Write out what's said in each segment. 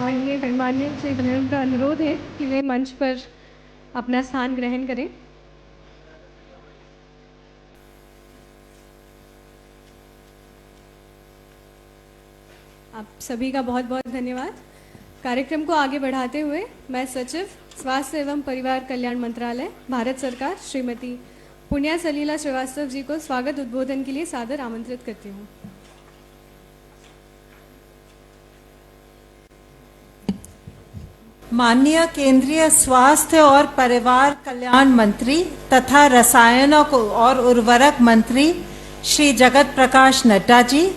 माननीय गणमान्य श्री विनम्र का अनुरोध है कि वे मंच पर अपना स्थान ग्रहण करें। आप सभी का बहुत बहुत धन्यवाद। कार्यक्रम को आगे बढ़ाते हुए मैं सचिव स्वास्थ्य एवं परिवार कल्याण मंत्रालय भारत सरकार श्रीमती पुण्या सलीला श्रीवास्तव जी को स्वागत उद्बोधन के लिए सादर आमंत्रित करती हूँ। माननीय केंद्रीय स्वास्थ्य और परिवार कल्याण मंत्री तथा रसायनों और उर्वरक मंत्री श्री जगत प्रकाश नड्डा जी,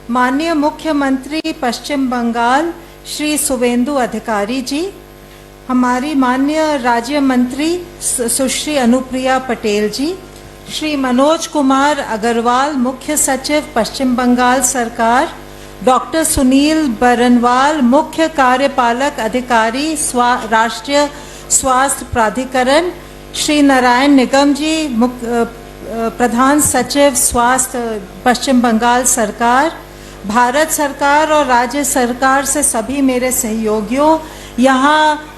माननीय मुख्यमंत्री पश्चिम बंगाल श्री शुभेंदु अधिकारी जी, हमारी माननीय राज्य मंत्री सुश्री अनुप्रिया पटेल जी, श्री मनोज कुमार अग्रवाल मुख्य सचिव पश्चिम बंगाल सरकार, डॉक्टर सुनील बरनवाल मुख्य कार्यपालक अधिकारी राष्ट्रीय स्वास्थ्य प्राधिकरण, श्री नारायण निगम जी प्रधान सचिव स्वास्थ्य पश्चिम बंगाल सरकार, भारत सरकार और राज्य सरकार से सभी मेरे सहयोगियों, यहाँ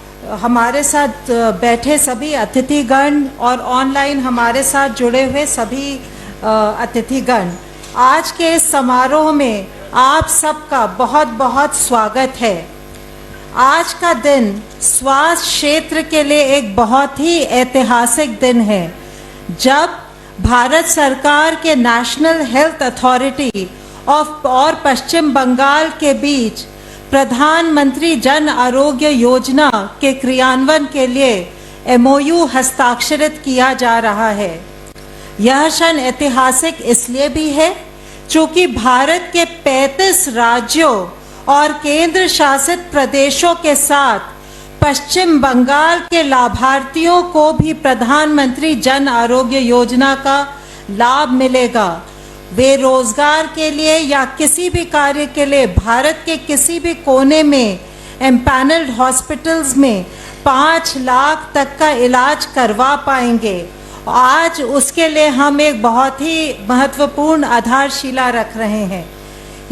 हमारे साथ बैठे सभी अतिथिगण और ऑनलाइन हमारे साथ जुड़े हुए सभी अतिथिगण, आज के इस समारोह में आप सबका बहुत बहुत स्वागत है। आज का दिन स्वास्थ्य क्षेत्र के लिए एक बहुत ही ऐतिहासिक दिन है, जब भारत सरकार के नेशनल हेल्थ अथॉरिटी और पश्चिम बंगाल के बीच प्रधानमंत्री जन आरोग्य योजना के क्रियान्वयन के लिए MOU हस्ताक्षरित किया जा रहा है। यह क्षण ऐतिहासिक इसलिए भी है चूंकि भारत के 35 राज्यों और केंद्र शासित प्रदेशों के साथ पश्चिम बंगाल के लाभार्थियों को भी प्रधानमंत्री जन आरोग्य योजना का लाभ मिलेगा। वे रोजगार के लिए या किसी भी कार्य के लिए भारत के किसी भी कोने में एम्पैनल्ड हॉस्पिटल्स में 5 लाख तक का इलाज करवा पाएंगे। आज उसके लिए हम एक बहुत ही महत्वपूर्ण आधारशिला रख रहे हैं।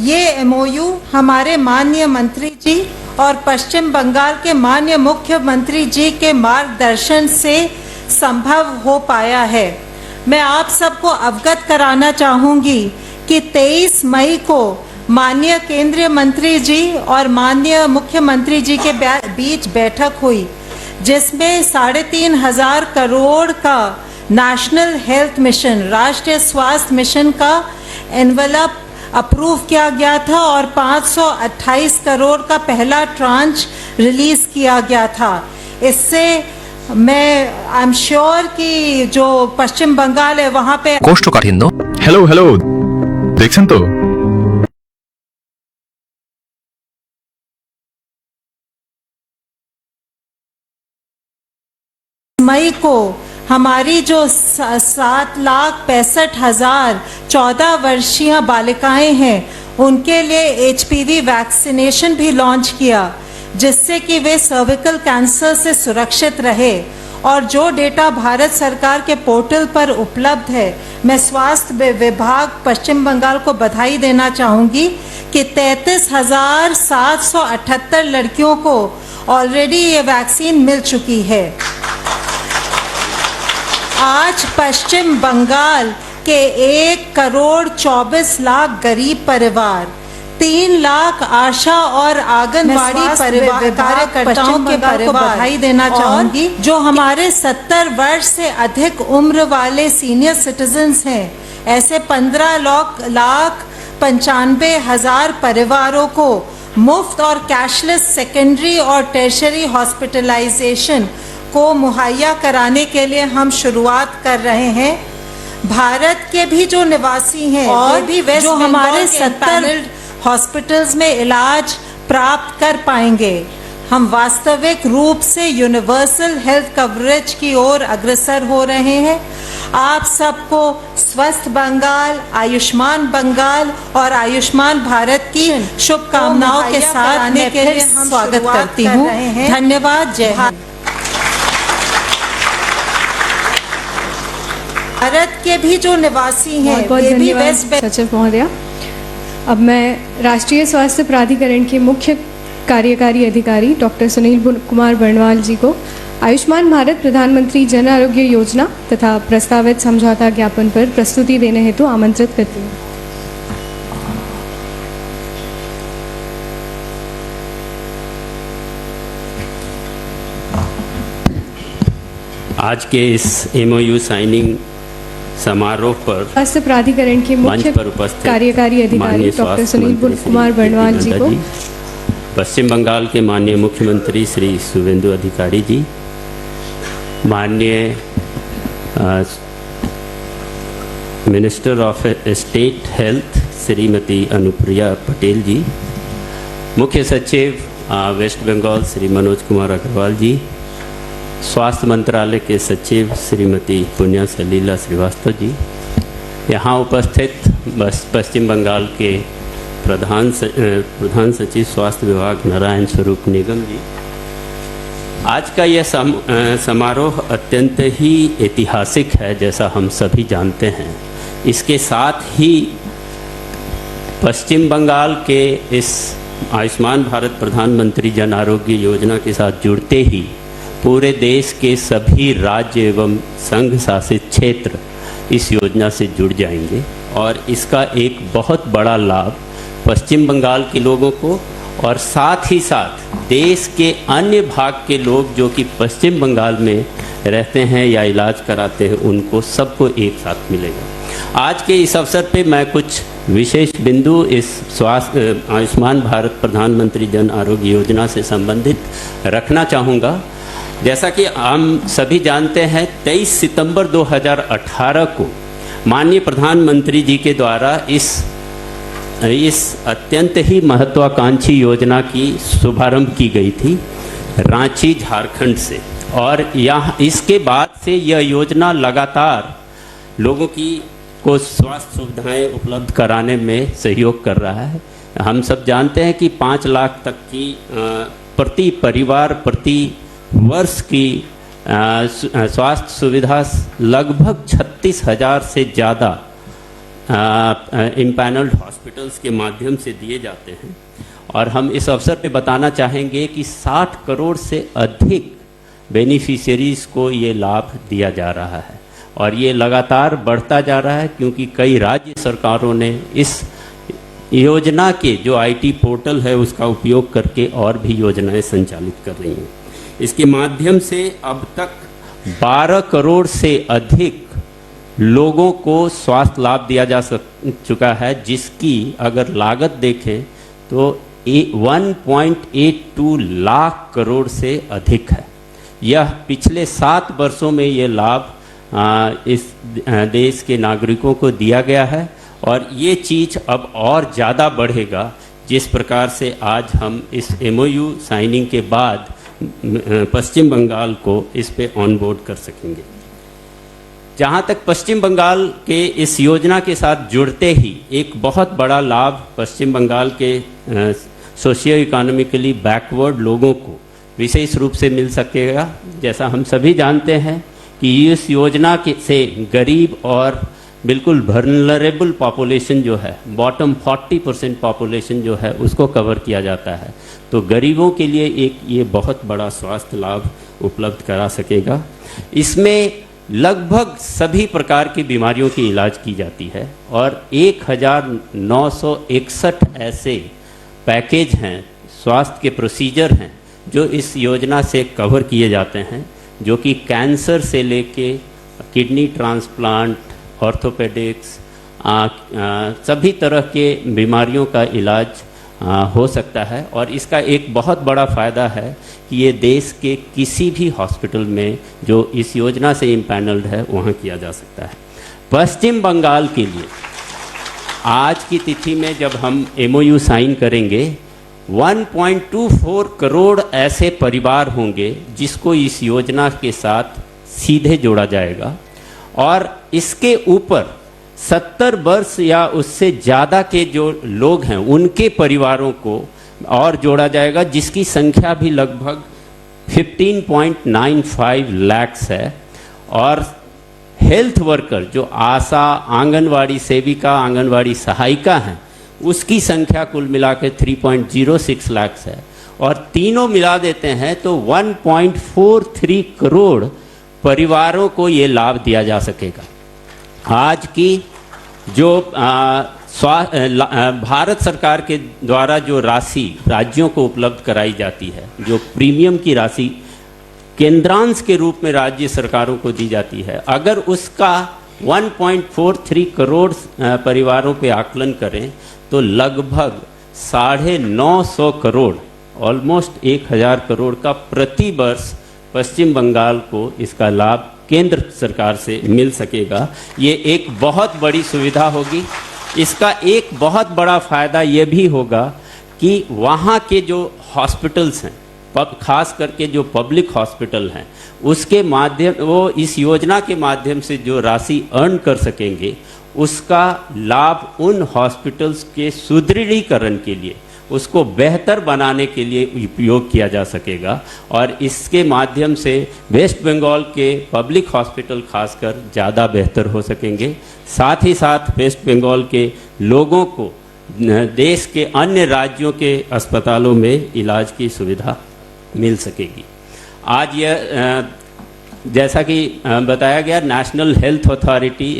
ये MOU हमारे माननीय मंत्री जी और पश्चिम बंगाल के माननीय मुख्यमंत्री जी के मार्गदर्शन से संभव हो पाया है। मैं आप सबको अवगत कराना चाहूँगी कि 23 मई को माननीय केंद्रीय मंत्री जी और माननीय मुख्यमंत्री जी के बीच बैठक हुई, जिसमें 3,500 करोड़ का नेशनल हेल्थ मिशन, राष्ट्रीय स्वास्थ्य मिशन का एनवेलप अप्रूव किया गया था और 528 करोड़ का पहला ट्रांच रिलीज किया गया था। इससे मैं आई एम श्योर कि जो पश्चिम बंगाल है वहां पे कोष्ठकाठिन्य हेलो हेलो देखছেন তো मई को हमारी जो 7,65,000 14 वर्षीय बालिकाएं हैं उनके लिए HPV वैक्सीनेशन भी लॉन्च किया, जिससे कि वे सर्विकल कैंसर से सुरक्षित रहे। और जो डेटा भारत सरकार के पोर्टल पर उपलब्ध है, मैं स्वास्थ्य विभाग पश्चिम बंगाल को बधाई देना चाहूँगी कि 33,778 लड़कियों को ऑलरेडी ये वैक्सीन मिल चुकी है। आज पश्चिम बंगाल के 1,24,00,000 गरीब परिवार, 3 लाख आशा और आंगनबाड़ी कार्यकर्ताओं के परिवार को बधाई देना चाहूंगी, जो हमारे 70 वर्ष से अधिक उम्र वाले सीनियर सिटीजन्स हैं। ऐसे 15,95,000 परिवारों को मुफ्त और कैशलेस सेकेंडरी और टर्शरी हॉस्पिटलाइजेशन को मुहैया कराने के लिए हम शुरुआत कर रहे हैं। भारत के भी जो निवासी हैं और भी जो हमारे 70 हॉस्पिटल्स में इलाज प्राप्त कर पाएंगे। हम वास्तविक रूप से यूनिवर्सल हेल्थ कवरेज की ओर अग्रसर हो रहे हैं। आप सबको स्वस्थ बंगाल, आयुष्मान बंगाल और आयुष्मान भारत की शुभकामनाओं के साथ आने के लिए स्वागत करती हूँ। धन्यवाद। जय हिंद। भारत के भी जो निवासी हैं बहुत धन्यवाद सचिव महोदया। अब मैं राष्ट्रीय स्वास्थ्य प्राधिकरण के मुख्य कार्यकारी अधिकारी डॉक्टर सुनील कुमार बर्णवाल जी को आयुष्मान भारत प्रधानमंत्री जन आरोग्य योजना तथा प्रस्तावित समझौता ज्ञापन पर प्रस्तुति देने हेतु आमंत्रित करती हूँ। आज के इस एमओयू साइनिंग समारोह पर स्वास्थ्य प्राधिकरण के मंच मुख्य पर उपस्थित कार्यकारी अधिकारी माननीय डॉक्टर स्वास्थ्य सुनील मंत्री श्री कुमार बर्णवाल जी को, पश्चिम बंगाल के माननीय मुख्यमंत्री श्री शुभेंदु अधिकारी जी, माननीय minister of state health Shrimati Anupriya Patel ji, मुख्य सचिव वेस्ट बंगाल श्री मनोज कुमार अग्रवाल जी, स्वास्थ्य मंत्रालय के सचिव श्रीमती पुण्या सलीला श्रीवास्तव जी, यहाँ उपस्थित पश्चिम बंगाल के प्रधान सचिव स्वास्थ्य विभाग नारायण स्वरूप निगम जी। आज का यह समारोह अत्यंत ही ऐतिहासिक है, जैसा हम सभी जानते हैं। इसके साथ ही पश्चिम बंगाल के इस आयुष्मान भारत प्रधानमंत्री जन आरोग्य योजना के साथ जुड़ते ही पूरे देश के सभी राज्य एवं संघ शासित क्षेत्र इस योजना से जुड़ जाएंगे और इसका एक बहुत बड़ा लाभ पश्चिम बंगाल के लोगों को और साथ ही साथ देश के अन्य भाग के लोग जो कि पश्चिम बंगाल में रहते हैं या इलाज कराते हैं, उनको सबको एक साथ मिलेगा। आज के इस अवसर पे मैं कुछ विशेष बिंदु इस स्वास्थ्य आयुष्मान भारत प्रधानमंत्री जन आरोग्य योजना से संबंधित रखना चाहूँगा। जैसा कि हम सभी जानते हैं, 23 सितंबर 2018 को माननीय प्रधानमंत्री जी के द्वारा इस अत्यंत ही महत्वाकांक्षी योजना की शुभारंभ की गई थी रांची झारखंड से, और यहाँ इसके बाद से यह योजना लगातार लोगों को स्वास्थ्य सुविधाएं उपलब्ध कराने में सहयोग कर रहा है। हम सब जानते हैं कि 5 लाख तक की प्रति परिवार प्रति वर्ष की स्वास्थ्य सुविधा लगभग 36,000 से ज़्यादा इम्पैनल्ड हॉस्पिटल्स के माध्यम से दिए जाते हैं। और हम इस अवसर पे बताना चाहेंगे कि 60 करोड़ से अधिक बेनिफिशियरीज़ को ये लाभ दिया जा रहा है और ये लगातार बढ़ता जा रहा है, क्योंकि कई राज्य सरकारों ने इस योजना के जो आईटी पोर्टल है उसका उपयोग करके और भी योजनाएं संचालित कर रही हैं। इसके माध्यम से अब तक 12 करोड़ से अधिक लोगों को स्वास्थ्य लाभ दिया जा चुका है, जिसकी अगर लागत देखें तो 1.82 लाख करोड़ से अधिक है। यह पिछले 7 वर्षों में ये लाभ इस देश के नागरिकों को दिया गया है और ये चीज़ अब और ज़्यादा बढ़ेगा, जिस प्रकार से आज हम इस एमओयू साइनिंग के बाद पश्चिम बंगाल को इस पे ऑन बोर्ड कर सकेंगे। जहाँ तक पश्चिम बंगाल के इस योजना के साथ जुड़ते ही एक बहुत बड़ा लाभ पश्चिम बंगाल के सोशियो इकोनॉमिकली बैकवर्ड लोगों को विशेष रूप से मिल सकेगा। जैसा हम सभी जानते हैं कि इस योजना से गरीब और बिल्कुल वल्नरेबल पॉपुलेशन जो है, बॉटम 40% पॉपुलेशन जो है, उसको कवर किया जाता है। तो गरीबों के लिए एक ये बहुत बड़ा स्वास्थ्य लाभ उपलब्ध करा सकेगा। इसमें लगभग सभी प्रकार की बीमारियों की इलाज की जाती है और 1961 ऐसे पैकेज हैं, स्वास्थ्य के प्रोसीजर हैं जो इस योजना से कवर किए जाते हैं, जो कि कैंसर से लेके किडनी ट्रांसप्लांट, ऑर्थोपेडिक्स, सभी तरह के बीमारियों का इलाज हो सकता है। और इसका एक बहुत बड़ा फ़ायदा है कि ये देश के किसी भी हॉस्पिटल में जो इस योजना से इम्पैनल्ड है वहाँ किया जा सकता है। पश्चिम बंगाल के लिए आज की तिथि में जब हम एमओयू साइन करेंगे, 1.24 करोड़ ऐसे परिवार होंगे जिसको इस योजना के साथ सीधे जोड़ा जाएगा और इसके ऊपर 70 वर्ष या उससे ज़्यादा के जो लोग हैं उनके परिवारों को और जोड़ा जाएगा, जिसकी संख्या भी लगभग 15.95 लाख है। और हेल्थ वर्कर जो आशा, आंगनवाड़ी सेविका, आंगनवाड़ी सहायिका हैं, उसकी संख्या कुल मिला के 3.06 लाख है। और तीनों मिला देते हैं तो 1.43 करोड़ परिवारों को ये लाभ दिया जा सकेगा। आज की जो भारत सरकार के द्वारा जो राशि राज्यों को उपलब्ध कराई जाती है, जो प्रीमियम की राशि केंद्रांश के रूप में राज्य सरकारों को दी जाती है, अगर उसका 1.43 करोड़ परिवारों पे आकलन करें तो लगभग 950 करोड़, ऑलमोस्ट 1000 करोड़ का प्रति वर्ष पश्चिम बंगाल को इसका लाभ केंद्र सरकार से मिल सकेगा। ये एक बहुत बड़ी सुविधा होगी। इसका एक बहुत बड़ा फ़ायदा ये भी होगा कि वहाँ के जो हॉस्पिटल्स हैं, खास करके जो पब्लिक हॉस्पिटल हैं, उसके माध्यम वो इस योजना के माध्यम से जो राशि अर्न कर सकेंगे, उसका लाभ उन हॉस्पिटल्स के सुदृढ़ीकरण के लिए, उसको बेहतर बनाने के लिए उपयोग किया जा सकेगा। और इसके माध्यम से वेस्ट बंगाल के पब्लिक हॉस्पिटल खासकर ज़्यादा बेहतर हो सकेंगे। साथ ही साथ वेस्ट बंगाल के लोगों को देश के अन्य राज्यों के अस्पतालों में इलाज की सुविधा मिल सकेगी। आज यह जैसा कि बताया गया, नेशनल हेल्थ अथॉरिटी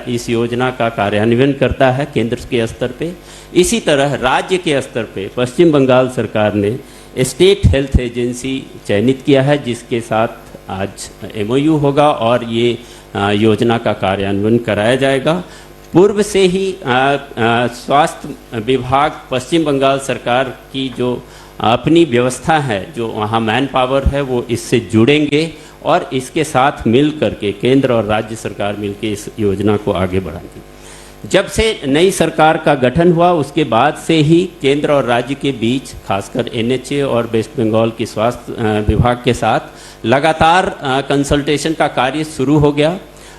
इस योजना का कार्यान्वयन करता है केंद्र के स्तर पे। इसी तरह राज्य के स्तर पे पश्चिम बंगाल सरकार ने स्टेट हेल्थ एजेंसी चयनित किया है, जिसके साथ आज MOU होगा और ये योजना का कार्यान्वयन कराया जाएगा। पूर्व से ही स्वास्थ्य विभाग पश्चिम बंगाल सरकार की जो अपनी व्यवस्था है, जो वहाँ मैन पावर है, वो इससे जुड़ेंगे और इसके साथ मिल करके केंद्र और राज्य सरकार मिलकर इस योजना को आगे बढ़ाएंगे। जब से नई सरकार का गठन हुआ उसके बाद से ही केंद्र और राज्य के बीच खासकर NHA और वेस्ट बंगाल की स्वास्थ्य विभाग के साथ लगातार कंसल्टेशन का कार्य शुरू हो गया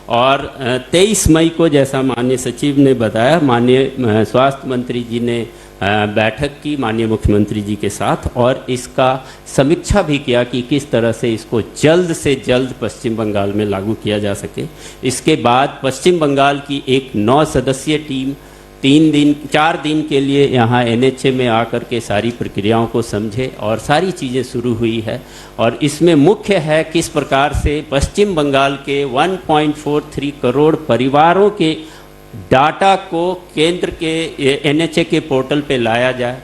और 23 मई को, जैसा माननीय सचिव ने बताया, माननीय स्वास्थ्य मंत्री जी ने बैठक की माननीय मुख्यमंत्री जी के साथ और इसका समीक्षा भी किया कि किस तरह से इसको जल्द से जल्द पश्चिम बंगाल में लागू किया जा सके। इसके बाद पश्चिम बंगाल की एक 9 सदस्यीय टीम 4 दिन के लिए यहाँ NHA में आकर के सारी प्रक्रियाओं को समझे और सारी चीज़ें शुरू हुई है। और इसमें मुख्य है किस प्रकार से पश्चिम बंगाल के 1.43 करोड़ परिवारों के डाटा को केंद्र के NHA के पोर्टल पे लाया जाए।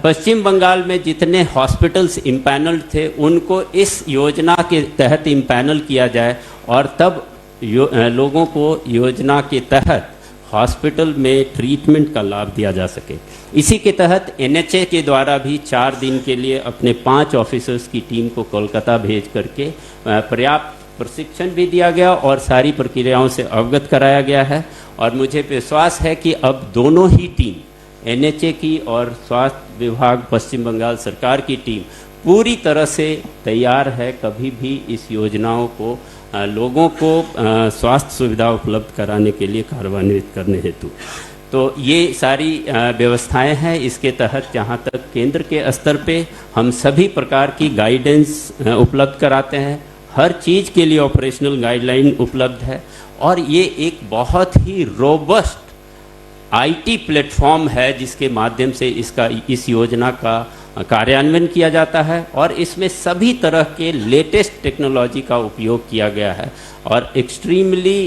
पश्चिम बंगाल में जितने हॉस्पिटल्स इम्पैनल्ड थे उनको इस योजना के तहत इम्पैनल किया जाए और तब लोगों को योजना के तहत हॉस्पिटल में ट्रीटमेंट का लाभ दिया जा सके। इसी के तहत NHA के द्वारा भी 4 दिन के लिए अपने 5 ऑफिसर्स की टीम को कोलकाता भेज करके पर्याप्त प्रशिक्षण भी दिया गया और सारी प्रक्रियाओं से अवगत कराया गया है। और मुझे विश्वास है कि अब दोनों ही टीम, NHA की और स्वास्थ्य विभाग पश्चिम बंगाल सरकार की टीम पूरी तरह से तैयार है कभी भी इस योजनाओं को लोगों को स्वास्थ्य सुविधा उपलब्ध कराने के लिए कार्यान्वित करने हेतु। तो ये सारी व्यवस्थाएं हैं। इसके तहत जहाँ तक केंद्र के स्तर पे हम सभी प्रकार की गाइडेंस उपलब्ध कराते हैं, हर चीज़ के लिए ऑपरेशनल गाइडलाइन उपलब्ध है और ये एक बहुत ही रोबस्ट IT प्लेटफॉर्म है जिसके माध्यम से इस योजना का कार्यान्वयन किया जाता है और इसमें सभी तरह के लेटेस्ट टेक्नोलॉजी का उपयोग किया गया है और एक्सट्रीमली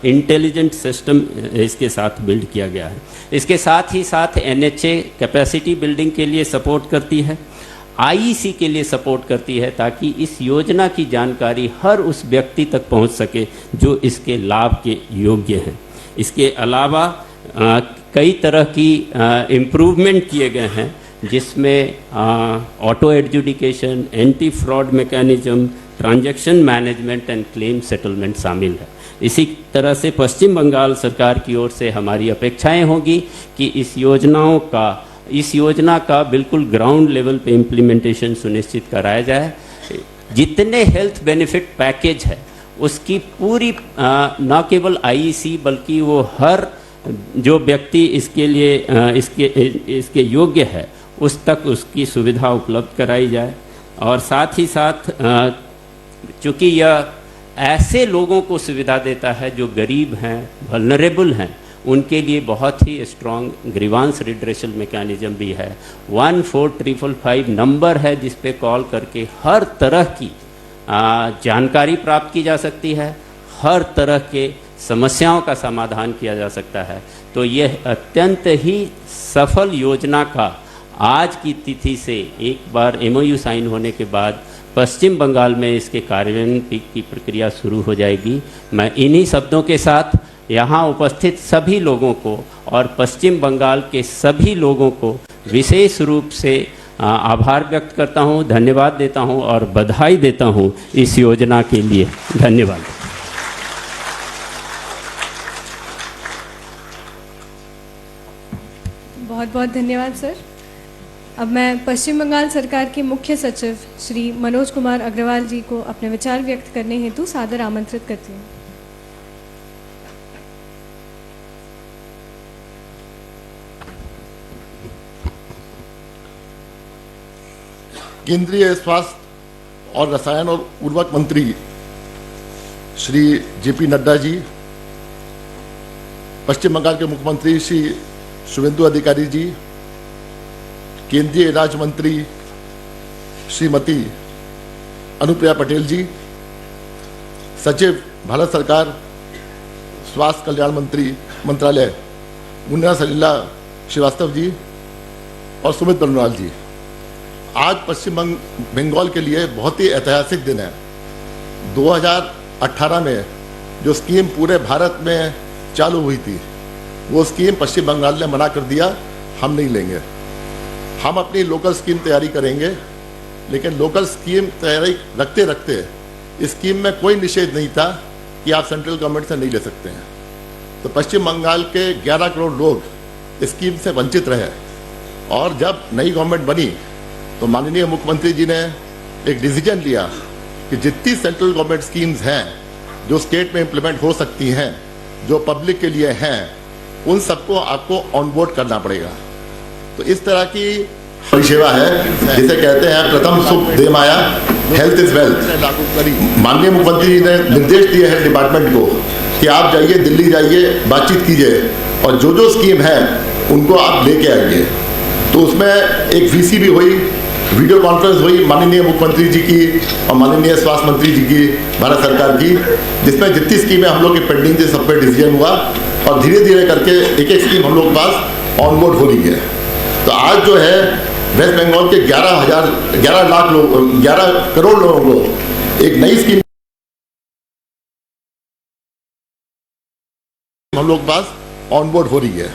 इंटेलिजेंट सिस्टम इसके साथ बिल्ड किया गया है। इसके साथ ही साथ NHA कैपेसिटी बिल्डिंग के लिए सपोर्ट करती है, IEC के लिए सपोर्ट करती है ताकि इस योजना की जानकारी हर उस व्यक्ति तक पहुंच सके जो इसके लाभ के योग्य हैं। इसके अलावा कई तरह की इम्प्रूवमेंट किए गए हैं जिसमें auto adjudication, anti fraud mechanism, transaction management and claim settlement शामिल है। इसी तरह से पश्चिम बंगाल सरकार की ओर से हमारी अपेक्षाएं होगी कि इस योजना का बिल्कुल ग्राउंड लेवल पे इम्प्लीमेंटेशन सुनिश्चित कराया जाए। जितने हेल्थ बेनिफिट पैकेज है उसकी पूरी न केवल IEC बल्कि वो हर जो व्यक्ति इसके लिए इसके योग्य है उस तक उसकी सुविधा उपलब्ध कराई जाए। और साथ ही साथ चूँकि यह ऐसे लोगों को सुविधा देता है जो गरीब हैं, वल्नरेबल हैं, उनके लिए बहुत ही स्ट्रॉन्ग ग्रीवांस रिड्रेशल मैकेनिज्म भी है। 14555 नंबर है जिस पे कॉल करके हर तरह की जानकारी प्राप्त की जा सकती है, हर तरह के समस्याओं का समाधान किया जा सकता है। तो यह अत्यंत ही सफल योजना का आज की तिथि से एक बार MOU साइन होने के बाद पश्चिम बंगाल में इसके कार्यान्वयन की प्रक्रिया शुरू हो जाएगी। मैं इन्हीं शब्दों के साथ यहाँ उपस्थित सभी लोगों को और पश्चिम बंगाल के सभी लोगों को विशेष रूप से आभार व्यक्त करता हूँ, धन्यवाद देता हूँ और बधाई देता हूँ इस योजना के लिए। धन्यवाद। बहुत बहुत धन्यवाद सर। अब मैं पश्चिम बंगाल सरकार के मुख्य सचिव श्री मनोज कुमार अग्रवाल जी को अपने विचार व्यक्त करने हेतु सादर आमंत्रित करती हूँ। केंद्रीय स्वास्थ्य और रसायन और उर्वरक मंत्री श्री JP नड्डा जी, पश्चिम बंगाल के मुख्यमंत्री श्री शुभेंदु अधिकारी जी, केंद्रीय राज्य मंत्री श्रीमती अनुप्रिया पटेल जी, सचिव भारत सरकार स्वास्थ्य कल्याण मंत्रालय मुन्ना सलीला श्रीवास्तव जी और सुमित बरनवाल जी, आज पश्चिम बंगाल के लिए बहुत ही ऐतिहासिक दिन है। 2018 में जो स्कीम पूरे भारत में चालू हुई थी, वो स्कीम पश्चिम बंगाल ने मना कर दिया, हम नहीं लेंगे। हम अपनी लोकल स्कीम तैयारी करेंगे, लेकिन लोकल स्कीम तैयारी रखते रखते इस स्कीम में कोई निषेध नहीं था कि आप सेंट्रल गवर्नमेंट से नहीं ले सकते हैं। तो पश्चिम बंगाल के 11 करोड़ लोग इस स्कीम से वंचित रहे और जब नई गवर्नमेंट बनी तो माननीय मुख्यमंत्री जी ने एक डिसीजन लिया कि जितनी सेंट्रल गवर्नमेंट स्कीम्स हैं जो स्टेट में इम्प्लीमेंट हो सकती हैं, जो पब्लिक के लिए हैं, उन सबको आपको ऑनबोर्ड करना पड़ेगा। तो इस तरह की परिसेवा है जिसे कहते हैं प्रथम सुख दे माया, हेल्थ इज वेल्थ। माननीय मुख्यमंत्री जी ने निर्देश दिए हैं डिपार्टमेंट को कि आप जाइए, दिल्ली जाइए, बातचीत कीजिए और जो जो स्कीम है उनको आप लेके आइए। तो उसमें एक VC भी हुई, वीडियो कॉन्फ्रेंस हुई माननीय मुख्यमंत्री जी की और माननीय स्वास्थ्य मंत्री जी की, भारत सरकार की, जिसमें जितनी स्कीमें हम लोग की पेंडिंग थी सब पे डिसीजन हुआ और धीरे धीरे करके एक एक स्कीम हम लोग के पास ऑनबोर्ड हो रही है। तो आज जो है वेस्ट बंगाल के 11 करोड़ लोगों को एक नई स्कीम हम लोग के पास ऑनबोर्ड हो रही है।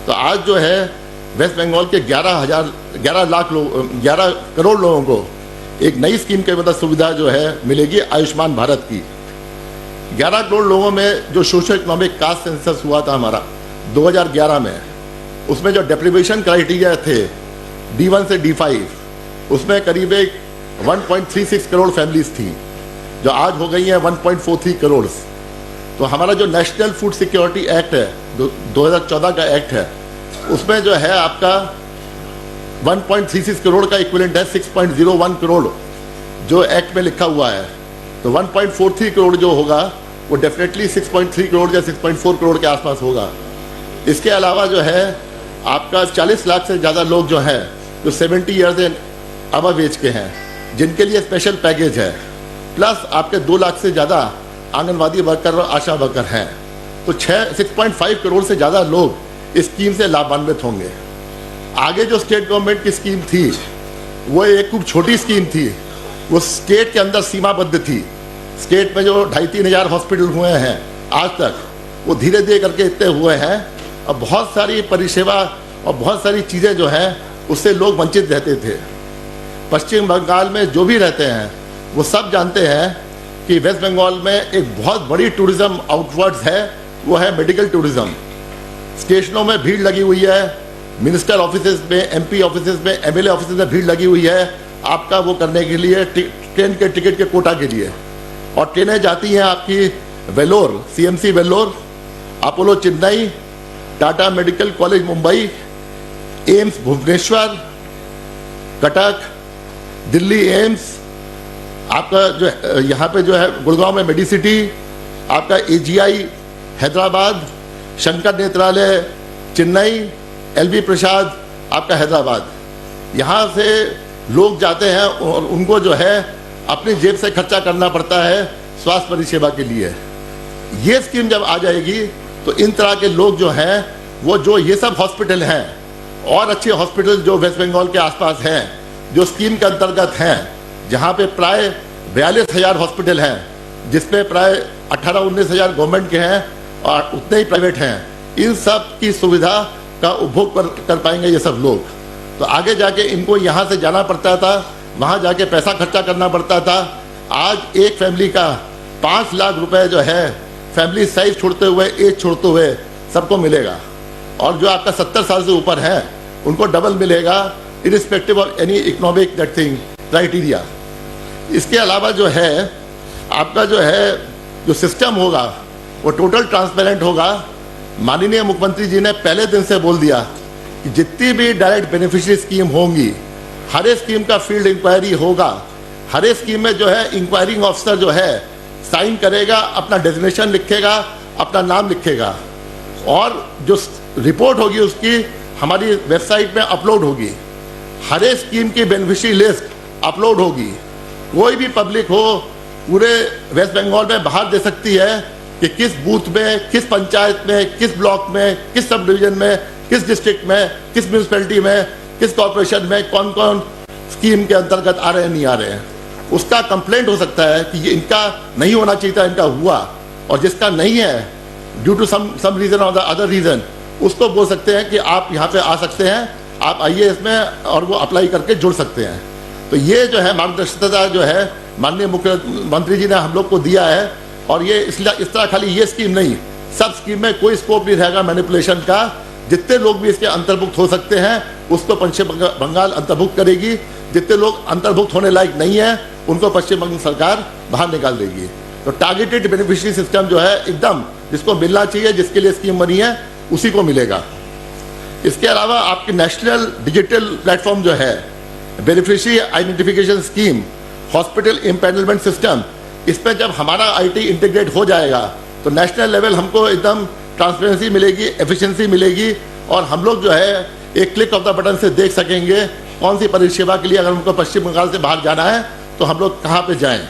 तो आज जो है वेस्ट बंगाल के 11 करोड़ लोगों को एक नई स्कीम के मतलब सुविधा जो है मिलेगी आयुष्मान भारत की। 11 करोड़ लोगों में जो सोशो इकोनॉमिक कास्ट सेंसस हुआ था हमारा 2011 में, उसमें जो डेप्रिवेशन क्राइटेरिया थे D1 से D5, उसमें करीब 1.36 करोड़ फैमिलीज थी जो आज हो गई हैं 1.43 करोड़। तो हमारा जो नेशनल फूड सिक्योरिटी एक्ट है 2014 का एक्ट है, उसमें जो है आपका 1.36 करोड़ का इक्विवेलेंट है 6.01 करोड़ जो एक्ट में लिखा हुआ है। तो 1.43 करोड़ जो होगा वो डेफिनेटली 6.3 करोड़ या 6.4 करोड़ के आसपास होगा। इसके अलावा जो है आपका 40 लाख से ज़्यादा लोग जो हैं जो 70 ईयर्स एंड अबव एज के हैं, जिनके लिए स्पेशल पैकेज है, प्लस आपके 2 लाख से ज़्यादा आंगनवाड़ी वर्कर और आशा वर्कर हैं। तो 6.5 करोड़ से ज़्यादा लोग इस स्कीम से लाभान्वित होंगे। आगे जो स्टेट गवर्नमेंट की स्कीम थी वो एक खूब छोटी स्कीम थी, वो स्टेट के अंदर सीमाबद्ध थी। स्टेट में जो 2,500-3 हज़ार हॉस्पिटल हुए हैं आज तक, वो धीरे धीरे करके इतने हुए हैं और बहुत सारी परिसेवा और बहुत सारी चीज़ें जो हैं उससे लोग वंचित रहते थे। पश्चिम बंगाल में जो भी रहते हैं वो सब जानते हैं कि वेस्ट बंगाल में एक बहुत बड़ी टूरिज्म आउटवर्ड्स है, वो है मेडिकल टूरिज्म। स्टेशनों में भीड़ लगी हुई है, मिनिस्टर ऑफिसेज में, MP ऑफिसेज में, MLA ऑफिसेज में भीड़ लगी हुई है आपका वो करने के लिए, ट्रेन के टिकट के कोटा के लिए। और ट्रेनें जाती हैं आपकी Vellore, CMC Vellore, Apollo Chennai, Tata medical college Mumbai, AIIMS Bhubaneswar, Cuttack, Delhi AIIMS, आपका जो यहाँ पे जो है गुड़गांव में मेडिसिटी, आपका AGI हैदराबाद, शंकर नेत्रालय चेन्नई, एलबी प्रसाद आपका हैदराबाद, यहाँ से लोग जाते हैं और उनको जो है अपनी जेब से खर्चा करना पड़ता है स्वास्थ्य परिसेवा के लिए। ये स्कीम जब आ जाएगी तो इन तरह के लोग जो हैं वो जो ये सब हॉस्पिटल हैं और अच्छे हॉस्पिटल जो वेस्ट बंगाल के आसपास हैं जो स्कीम के अंतर्गत हैं, जहाँ पे प्राय 42,000 हॉस्पिटल हैं, जिसमें प्राय 18-19,000 गवर्नमेंट के हैं और उतने ही प्राइवेट हैं, इन सब की सुविधा का उपभोग कर पाएंगे ये सब लोग। तो आगे जाके इनको यहाँ से जाना पड़ता था, वहाँ जाके पैसा खर्चा करना पड़ता था। आज एक फैमिली का 5 लाख रुपए जो है फैमिली साइज छोड़ते हुए, एज छोड़ते हुए सबको मिलेगा, और जो आपका 70 साल से ऊपर है उनको डबल मिलेगा irrespective of any economic that thing criteria. इसके अलावा जो है आपका जो सिस्टम होगा वो टोटल ट्रांसपेरेंट होगा। माननीय मुख्यमंत्री जी ने पहले दिन से बोल दिया कि जितनी भी डायरेक्ट बेनिफिशियरी स्कीम होंगी, हर एक स्कीम का फील्ड इंक्वायरी होगा। हर एक स्कीम में जो है इंक्वायरिंग ऑफिसर जो है साइन करेगा, अपना डेजिग्नेशन लिखेगा, अपना नाम लिखेगा, और जो रिपोर्ट होगी उसकी हमारी वेबसाइट में अपलोड होगी। हर एक स्कीम की बेनिफिशियरी लिस्ट अपलोड होगी। कोई भी पब्लिक हो पूरे वेस्ट बंगाल में बाहर दे सकती है कि किस बूथ में, किस पंचायत में, किस ब्लॉक में, किस सब डिवीजन में, किस डिस्ट्रिक्ट में, किस म्यूनिसिपैलिटी में, किस कॉर्पोरेशन में कौन कौन स्कीम के अंतर्गत आ रहे हैं, नहीं आ रहे हैं। उसका कंप्लेंट हो सकता है कि ये इनका नहीं होना चाहिए था, इनका हुआ, और जिसका नहीं है ड्यू टू सम रीजन और द अदर रीजन, उसको बोल सकते हैं कि आप यहाँ पे आ सकते हैं, आप आइए इसमें, और वो अप्लाई करके जुड़ सकते हैं। तो ये जो है मार्गदर्शिता जो है माननीय मुख्यमंत्री जी ने हम लोग को दिया है, और ये इस तरह खाली ये स्कीम नहीं, सब स्कीम में कोई स्कोप नहीं रहेगा मैनिपुलेशन का। जितने लोग भी इसके अंतर्भुक्त हो सकते हैं उसको पश्चिम बंगाल अंतर्भुक्त करेगी, जितने लोग अंतर्भुक्त होने लायक नहीं है उनको पश्चिम बंगाल सरकार बाहर निकाल देगी। तो टारगेटेड बेनिफिशियरी सिस्टम जो है एकदम जिसको मिलना चाहिए, जिसके लिए स्कीम बनी है उसी को मिलेगा। इसके अलावा आपकी नेशनल डिजिटल प्लेटफॉर्म जो है, beneficiary identification scheme, hospital empanelment system, इसमें जब हमारा आईटी इंटीग्रेट हो जाएगा तो नेशनल लेवल हमको एकदम ट्रांसपेरेंसी मिलेगी, एफिशिएंसी मिलेगी, और हम लोग जो है एक क्लिक ऑफ द बटन से देख सकेंगे कौन सी परिसेवा के लिए अगर हमको पश्चिम बंगाल से बाहर जाना है तो हम लोग कहाँ पे जाएं।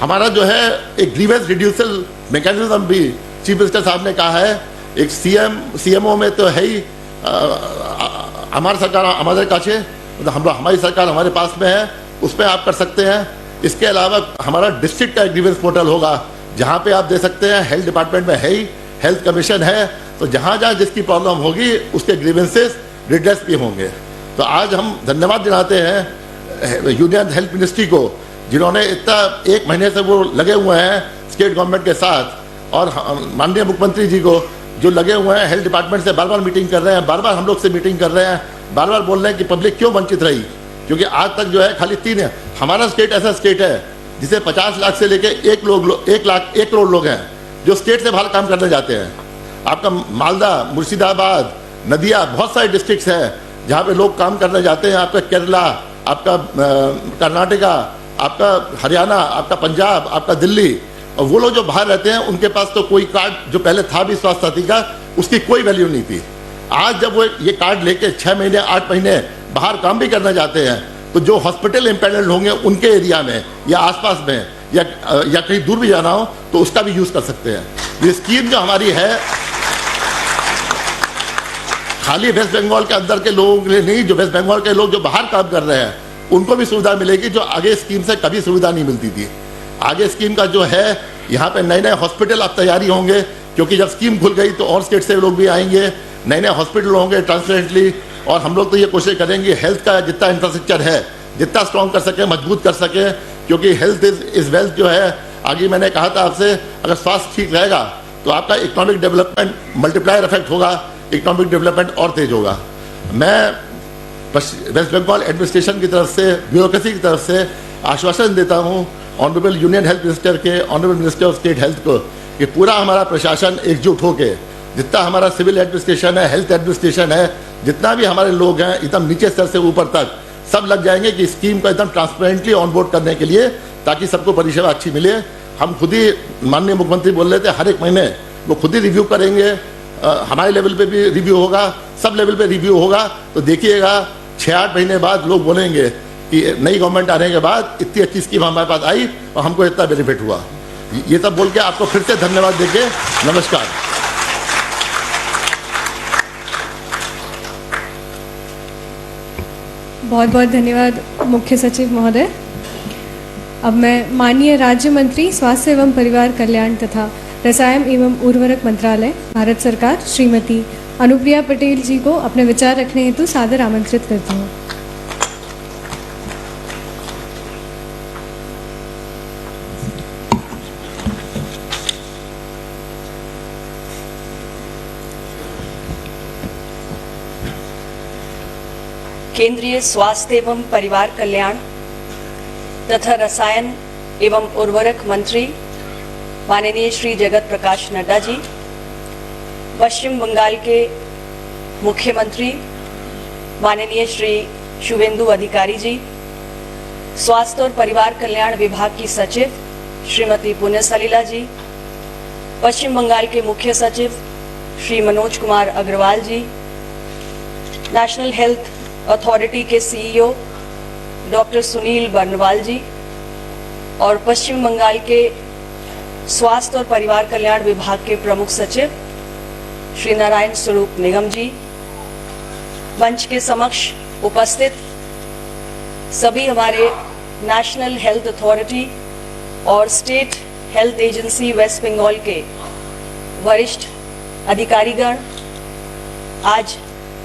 हमारा जो है एक ग्रीवेंस रिड्यूसल मैकेनिज्म भी चीफ मिनिस्टर साहब ने कहा है, एक सीएमओ में तो है ही, हमारी सरकार हमारे काछे, हमारी सरकार हमारे पास में है, उस पर आप कर सकते हैं। इसके अलावा हमारा डिस्ट्रिक्ट का ग्रीवेंस पोर्टल होगा जहाँ पे आप दे सकते हैं। हेल्थ डिपार्टमेंट में है ही, हेल्थ कमीशन है, तो जहाँ जहाँ जिसकी प्रॉब्लम होगी उसके ग्रीवेंसेस रिड्रेस भी होंगे। तो आज हम धन्यवाद दिलाते हैं यूनियन हेल्थ मिनिस्ट्री को, जिन्होंने इतना 1 महीने से वो लगे हुए हैं स्टेट गवर्नमेंट के साथ, और माननीय मुख्यमंत्री जी को जो लगे हुए हैं हेल्थ डिपार्टमेंट से, बार बार मीटिंग कर रहे हैं, बार बार हम लोग से मीटिंग कर रहे हैं, बार बार बोल रहे हैं कि पब्लिक क्यों वंचित रही, क्योंकि आज तक जो है खाली 3 है। हमारा स्टेट ऐसा स्टेट है जिसे 50 लाख से लेके 1 करोड़ लोग हैं जो स्टेट से बाहर काम करने जाते हैं। आपका मालदा, मुर्शिदाबाद, नदिया, बहुत सारे डिस्ट्रिक्ट्स हैं जहाँ पे लोग काम करने जाते हैं। आपका केरला, आपका कर्नाटका, आपका हरियाणा, आपका पंजाब, आपका दिल्ली, और वो लोग जो बाहर रहते हैं उनके पास तो कोई कार्ड जो पहले था भी स्वास्थ्य साथी का, उसकी कोई वैल्यू नहीं थी। आज जब वो ये कार्ड लेके 6 महीने 8 महीने बाहर काम भी करना जाते हैं, तो जो हॉस्पिटल इम्पैनल्ड होंगे उनके एरिया में या आसपास में या कहीं दूर भी जाना हो तो उसका भी यूज कर सकते हैं। ये स्कीम जो हमारी है खाली वेस्ट बंगाल के अंदर के लोगों के लिए नहीं, जो वेस्ट बंगाल के लोग जो बाहर काम कर रहे हैं उनको भी सुविधा मिलेगी, जो आगे स्कीम से कभी सुविधा नहीं मिलती थी। आगे स्कीम का जो है यहाँ पे नए नए हॉस्पिटल अब तैयारी होंगे, क्योंकि जब स्कीम खुल गई तो और स्टेट से लोग भी आएंगे, नए नए हॉस्पिटल होंगे ट्रांसपेरेंटली। और हम लोग तो ये कोशिश करेंगे हेल्थ का जितना इंफ्रास्ट्रक्चर है जितना स्ट्रॉन्ग कर सके, मजबूत कर सके, क्योंकि हेल्थ इज वेल्थ जो है। आगे मैंने कहा था आपसे, अगर स्वास्थ्य ठीक रहेगा तो आपका इकोनॉमिक डेवलपमेंट मल्टीप्लायर इफेक्ट होगा, इकोनॉमिक डेवलपमेंट और तेज होगा। मैं वेस्ट बंगाल एडमिनिस्ट्रेशन की तरफ से, ब्यूरोक्रेसी की तरफ से आश्वासन देता हूँ ऑनरेबल यूनियन हेल्थ मिनिस्टर के, honourable minister of state health को, कि पूरा हमारा प्रशासन एकजुट होकर, जितना हमारा सिविल एडमिनिस्ट्रेशन है, हेल्थ एडमिनिस्ट्रेशन है, जितना भी हमारे लोग हैं एकदम नीचे स्तर से ऊपर तक सब लग जाएंगे कि स्कीम को एकदम ट्रांसपेरेंटली ऑनबोर्ड करने के लिए, ताकि सबको परिसेवा अच्छी मिले। हम खुद ही माननीय मुख्यमंत्री बोल रहे थे हर एक महीने वो खुद ही रिव्यू करेंगे, हमारे लेवल पे भी रिव्यू होगा, सब लेवल पे रिव्यू होगा। तो देखिएगा 6-8 महीने बाद लोग बोलेंगे कि नई गवर्नमेंट आने के बाद इतनी अच्छी स्कीम हमारे पास आई और हमको इतना बेनिफिट हुआ। ये सब बोल के आपको फिर से धन्यवाद देके नमस्कार। बहुत बहुत धन्यवाद मुख्य सचिव महोदय। अब मैं माननीय राज्य मंत्री स्वास्थ्य एवं परिवार कल्याण तथा रसायन एवं उर्वरक मंत्रालय भारत सरकार श्रीमती अनुप्रिया पटेल जी को अपने विचार रखने हेतु सादर आमंत्रित करती हूँ। केंद्रीय स्वास्थ्य एवं परिवार कल्याण तथा रसायन एवं उर्वरक मंत्री माननीय श्री जगत प्रकाश नड्डा जी, पश्चिम बंगाल के मुख्यमंत्री माननीय श्री शुभेंदु अधिकारी जी, स्वास्थ्य और परिवार कल्याण विभाग की सचिव श्रीमती पुण्य सलीला जी, पश्चिम बंगाल के मुख्य सचिव श्री मनोज कुमार अग्रवाल जी, नेशनल हेल्थ अथॉरिटी के सीईओ डॉक्टर सुनील बर्नवाल जी और पश्चिम बंगाल के स्वास्थ्य और परिवार कल्याण विभाग के प्रमुख सचिव श्री नारायण स्वरूप निगम जी, मंच के समक्ष उपस्थित सभी हमारे नेशनल हेल्थ अथॉरिटी और state health agency West Bengal के वरिष्ठ अधिकारीगण, आज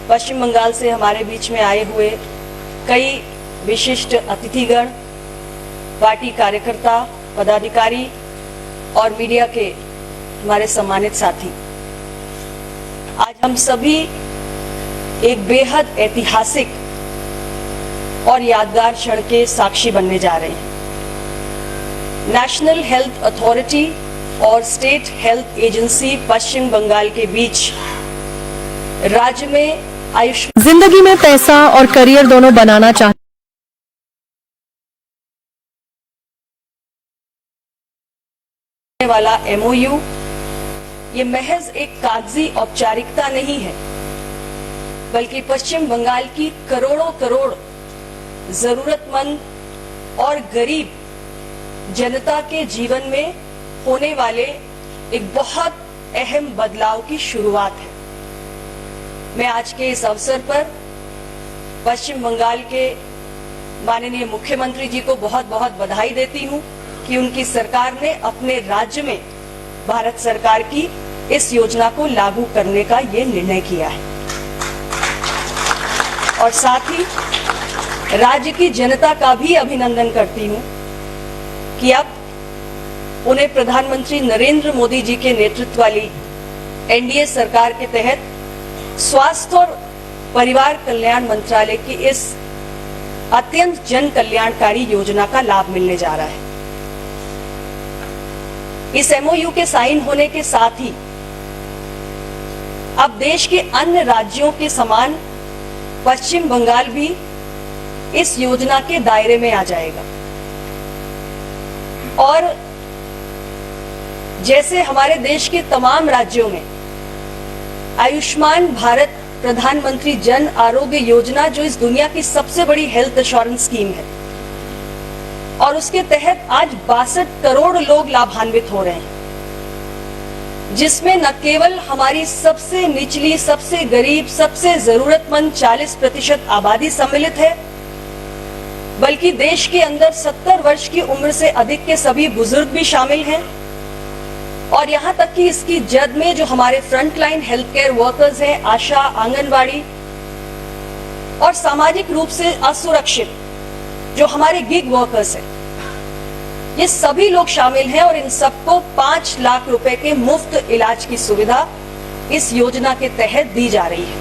पश्चिम बंगाल से हमारे बीच में आए हुए कई विशिष्ट अतिथिगण, पार्टी कार्यकर्ता, पदाधिकारी और मीडिया के हमारे सम्मानित साथी, आज हम सभी एक बेहद ऐतिहासिक और यादगार क्षण के साक्षी बनने जा रहे हैं। नेशनल हेल्थ अथॉरिटी और स्टेट हेल्थ एजेंसी पश्चिम बंगाल के बीच राज्य में आयुष्मान जिंदगी में पैसा और करियर दोनों बनाना चाहते वाला एमओयू ये महज एक कागजी औपचारिकता नहीं है, बल्कि पश्चिम बंगाल की करोड़ों करोड़ जरूरतमंद और गरीब जनता के जीवन में होने वाले एक बहुत अहम बदलाव की शुरुआत है। मैं आज के इस अवसर पर पश्चिम बंगाल के माननीय मुख्यमंत्री जी को बहुत बहुत बधाई देती हूं कि उनकी सरकार ने अपने राज्य में भारत सरकार की इस योजना को लागू करने का ये निर्णय किया है। और साथ ही राज्य की जनता का भी अभिनंदन करती हूं कि अब उन्हें प्रधानमंत्री नरेंद्र मोदी जी के नेतृत्व वाली एनडीए सरकार के तहत स्वास्थ्य और परिवार कल्याण मंत्रालय की इस अत्यंत जन कल्याणकारी योजना का लाभ मिलने जा रहा है। इस एमओयू के साइन होने के साथ ही अब देश के अन्य राज्यों के समान पश्चिम बंगाल भी इस योजना के दायरे में आ जाएगा। और जैसे हमारे देश के तमाम राज्यों में आयुष्मान भारत प्रधानमंत्री जन आरोग्य योजना, जो इस दुनिया की सबसे बड़ी हेल्थ इंश्योरेंस स्कीम है, और उसके तहत आज 62 करोड़ लोग लाभान्वित हो रहे हैं, जिसमें न केवल हमारी सबसे निचली, सबसे गरीब, सबसे जरूरतमंद 40% आबादी सम्मिलित है, बल्कि देश के अंदर 70 वर्ष की उम्र से अधिक के सभी बुजुर्ग भी शामिल हैं। और यहां तक कि इसकी जद में जो हमारे फ्रंटलाइन हेल्थ केयर वर्कर्स हैं, आशा, आंगनवाड़ी और सामाजिक रूप से असुरक्षित जो हमारे गिग वर्कर्स हैं, ये सभी लोग शामिल हैं। और इन सबको 5 लाख रुपए के मुफ्त इलाज की सुविधा इस योजना के तहत दी जा रही है।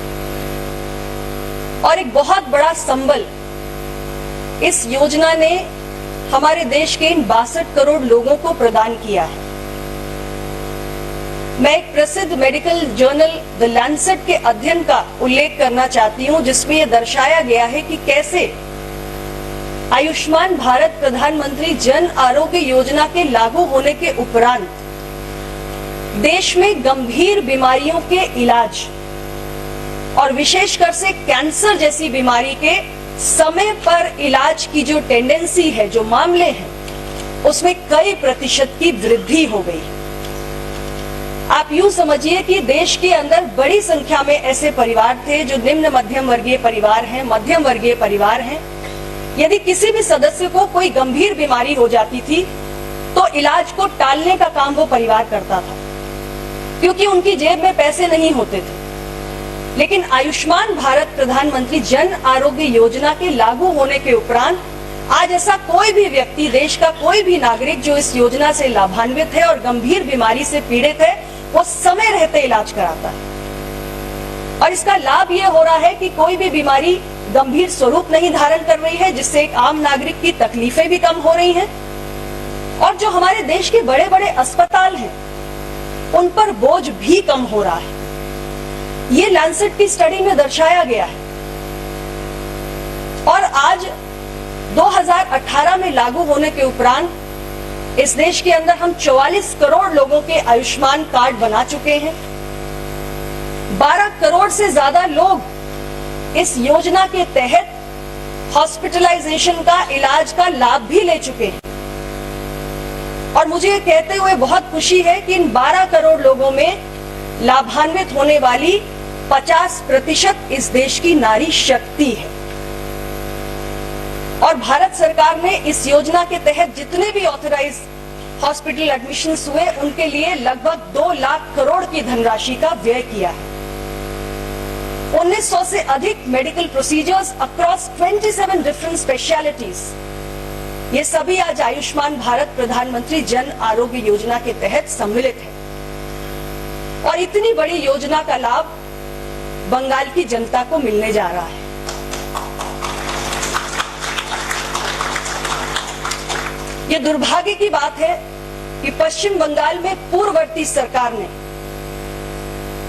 और एक बहुत बड़ा संबल इस योजना ने हमारे देश के इन 62 करोड़ लोगों को प्रदान किया है। मैं एक प्रसिद्ध मेडिकल जर्नल द लैंसेट के अध्ययन का उल्लेख करना चाहती हूं, जिसमें यह दर्शाया गया है कि कैसे आयुष्मान भारत प्रधानमंत्री जन आरोग्य योजना के लागू होने के उपरांत देश में गंभीर बीमारियों के इलाज और विशेषकर से कैंसर जैसी बीमारी के समय पर इलाज की जो टेंडेंसी है, जो मामले हैं, उसमें कई प्रतिशत की वृद्धि हो गई। आप यूं समझिए कि देश के अंदर बड़ी संख्या में ऐसे परिवार थे जो निम्न मध्यम वर्गीय परिवार हैं, मध्यम वर्गीय परिवार हैं। यदि किसी भी सदस्य को कोई गंभीर बीमारी हो जाती थी तो इलाज को टालने का काम वो परिवार करता था, क्योंकि उनकी जेब में पैसे नहीं होते थे। लेकिन आयुष्मान भारत प्रधानमंत्री जन आरोग्य योजना के लागू होने के उपरांत आज ऐसा कोई भी व्यक्ति, देश का कोई भी नागरिक जो इस योजना से लाभान्वित है और गंभीर बीमारी से पीड़ित है, वो समय रहते इलाज कराता है। और इसका लाभ ये हो रहा है कि कोई भी बीमारी गंभीर स्वरूप नहीं धारण कर रही है, जिससे एक आम नागरिक की तकलीफें भी कम हो रही हैं। और जो हमारे देश के बड़े बड़े अस्पताल हैं, उन पर बोझ भी कम हो रहा है। ये लैंसेट की स्टडी में दर्शाया गया है। और आज 2018 में लागू होने के उपरांत इस देश के अंदर हम 44 करोड़ लोगों के आयुष्मान कार्ड बना चुके हैं। 12 करोड़ से ज्यादा लोग इस योजना के तहत हॉस्पिटलाइजेशन का, इलाज का लाभ भी ले चुके हैं। और मुझे ये कहते हुए बहुत खुशी है कि इन 12 करोड़ लोगों में लाभान्वित होने वाली 50% इस देश की नारी शक्ति है। और भारत सरकार ने इस योजना के तहत जितने भी ऑथराइज हॉस्पिटल एडमिशंस हुए, उनके लिए लगभग 2 लाख करोड़ की धनराशि का व्यय किया है। 1900 से अधिक medical procedures across 27 different specialities, ये सभी आज आयुष्मान भारत प्रधानमंत्री जन आरोग्य योजना के तहत सम्मिलित है। और इतनी बड़ी योजना का लाभ बंगाल की जनता को मिलने जा रहा है। ये दुर्भाग्य की बात है कि पश्चिम बंगाल में पूर्ववर्ती सरकार ने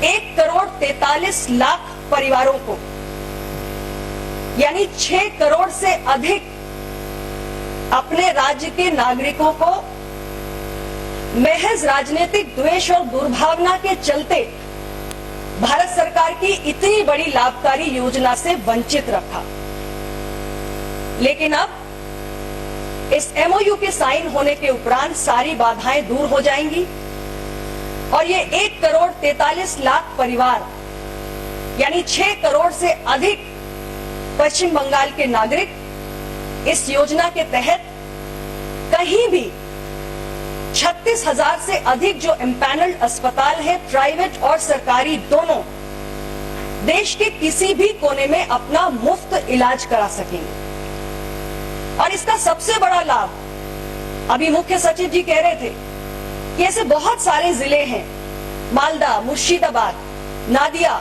1 करोड़ 43 लाख परिवारों को, यानी 6 करोड़ से अधिक अपने राज्य के नागरिकों को महज राजनीतिक द्वेष और दुर्भावना के चलते भारत सरकार की इतनी बड़ी लाभकारी योजना से वंचित रखा। लेकिन अब इस एमओयू के साइन होने के उपरांत सारी बाधाएं दूर हो जाएंगी और ये 1 करोड़ 43 लाख परिवार, यानी 6 करोड़ से अधिक पश्चिम बंगाल के नागरिक इस योजना के तहत कहीं भी 36,000 से अधिक जो एम्पैनल्ड अस्पताल है, प्राइवेट और सरकारी दोनों, देश के किसी भी कोने में अपना मुफ्त इलाज करा सकेंगे। और इसका सबसे बड़ा लाभ, अभी मुख्य सचिव जी कह रहे थे कि ऐसे बहुत सारे जिले हैं, मालदा, मुर्शिदाबाद, नादिया,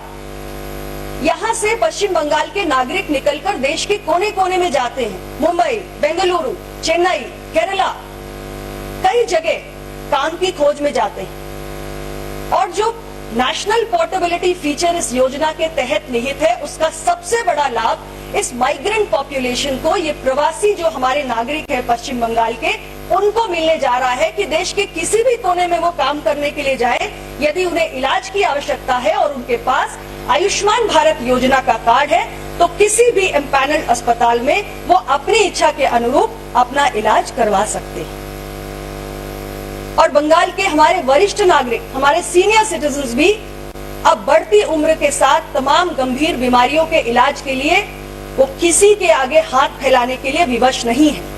यहां से पश्चिम बंगाल के नागरिक निकलकर देश के कोने कोने में जाते हैं। मुंबई, बेंगलुरु, चेन्नई, केरला, कई जगह काम की खोज में जाते हैं। और जो नेशनल पोर्टेबिलिटी फीचर इस योजना के तहत निहित है, उसका सबसे बड़ा लाभ इस माइग्रेंट पॉपुलेशन को, ये प्रवासी जो हमारे नागरिक है पश्चिम बंगाल के, उनको मिलने जा रहा है कि देश के किसी भी कोने में वो काम करने के लिए जाए, यदि उन्हें इलाज की आवश्यकता है और उनके पास आयुष्मान भारत योजना का कार्ड है, तो किसी भी एम्पैनल्ड अस्पताल में वो अपनी इच्छा के अनुरूप अपना इलाज करवा सकते हैं। और बंगाल के हमारे वरिष्ठ नागरिक, हमारे सीनियर सिटीजन्स भी अब बढ़ती उम्र के साथ तमाम गंभीर बीमारियों के इलाज के लिए वो किसी के आगे हाथ फैलाने के लिए विवश नहीं है।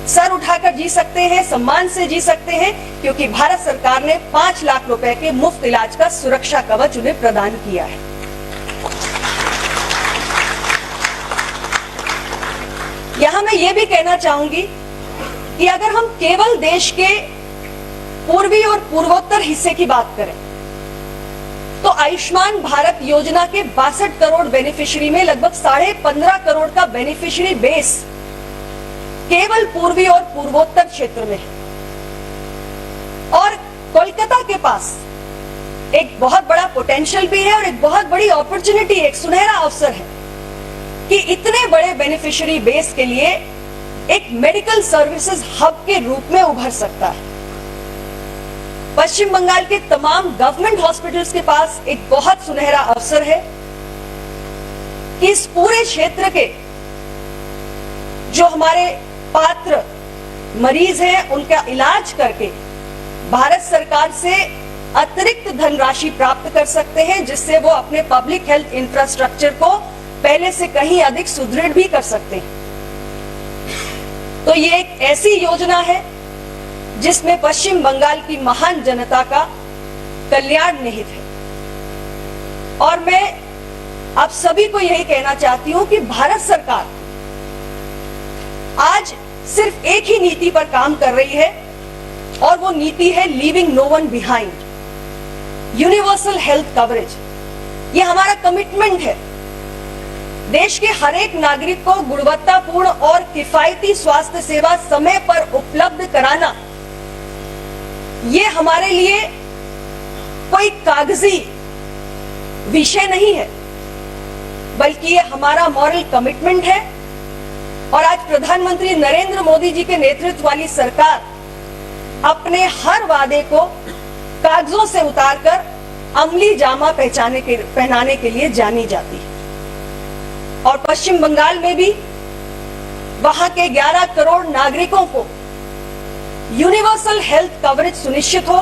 सर उठाकर जी सकते हैं, सम्मान से जी सकते हैं, क्योंकि भारत सरकार ने 5 लाख रुपए के मुफ्त इलाज का सुरक्षा कवच उन्हें प्रदान किया है। यहां मैं ये भी कहना चाहूंगी कि अगर हम केवल देश के पूर्वी और पूर्वोत्तर हिस्से की बात करें, तो आयुष्मान भारत योजना के 62 करोड़ बेनिफिशियरी में लगभग 15.5 करोड़ का बेनिफिशियरी बेस केवल पूर्वी और पूर्वोत्तर क्षेत्र में है। और कोलकाता के पास एक बहुत बड़ा पोटेंशियल भी है और एक बहुत बड़ी अपॉर्चुनिटी, एक सुनहरा अवसर है कि इतने बड़े बेनिफिशियरी बेस के लिए एक मेडिकल सर्विसेज हब के रूप में उभर सकता है। पश्चिम बंगाल के तमाम गवर्नमेंट हॉस्पिटल्स के पास एक बहुत सुनहरा अवसर है कि इस पूरे क्षेत्र के जो हमारे पात्र मरीज हैं उनका इलाज करके भारत सरकार से अतिरिक्त धनराशि प्राप्त कर सकते हैं, जिससे वो अपने पब्लिक हेल्थ इंफ्रास्ट्रक्चर को पहले से कहीं अधिक सुदृढ़ भी कर सकते हैं। तो ये एक ऐसी योजना है जिसमें पश्चिम बंगाल की महान जनता का कल्याण निहित है। और मैं आप सभी को यही कहना चाहती हूं कि भारत सरकार आज सिर्फ एक ही नीति पर काम कर रही है और वो नीति है leaving no one behind, universal health coverage. ये हमारा कमिटमेंट है। देश के हर एक नागरिक को गुणवत्तापूर्ण और किफायती स्वास्थ्य सेवा समय पर उपलब्ध कराना, ये हमारे लिए कोई कागजी विषय नहीं है, बल्कि ये हमारा मॉरल कमिटमेंट है। और आज प्रधानमंत्री नरेंद्र मोदी जी के नेतृत्व वाली सरकार अपने हर वादे को कागजों से उतारकर अमली जामा पहनाने के लिए जानी जाती है। और पश्चिम बंगाल में भी वहां के 11 करोड़ नागरिकों को यूनिवर्सल हेल्थ कवरेज सुनिश्चित हो,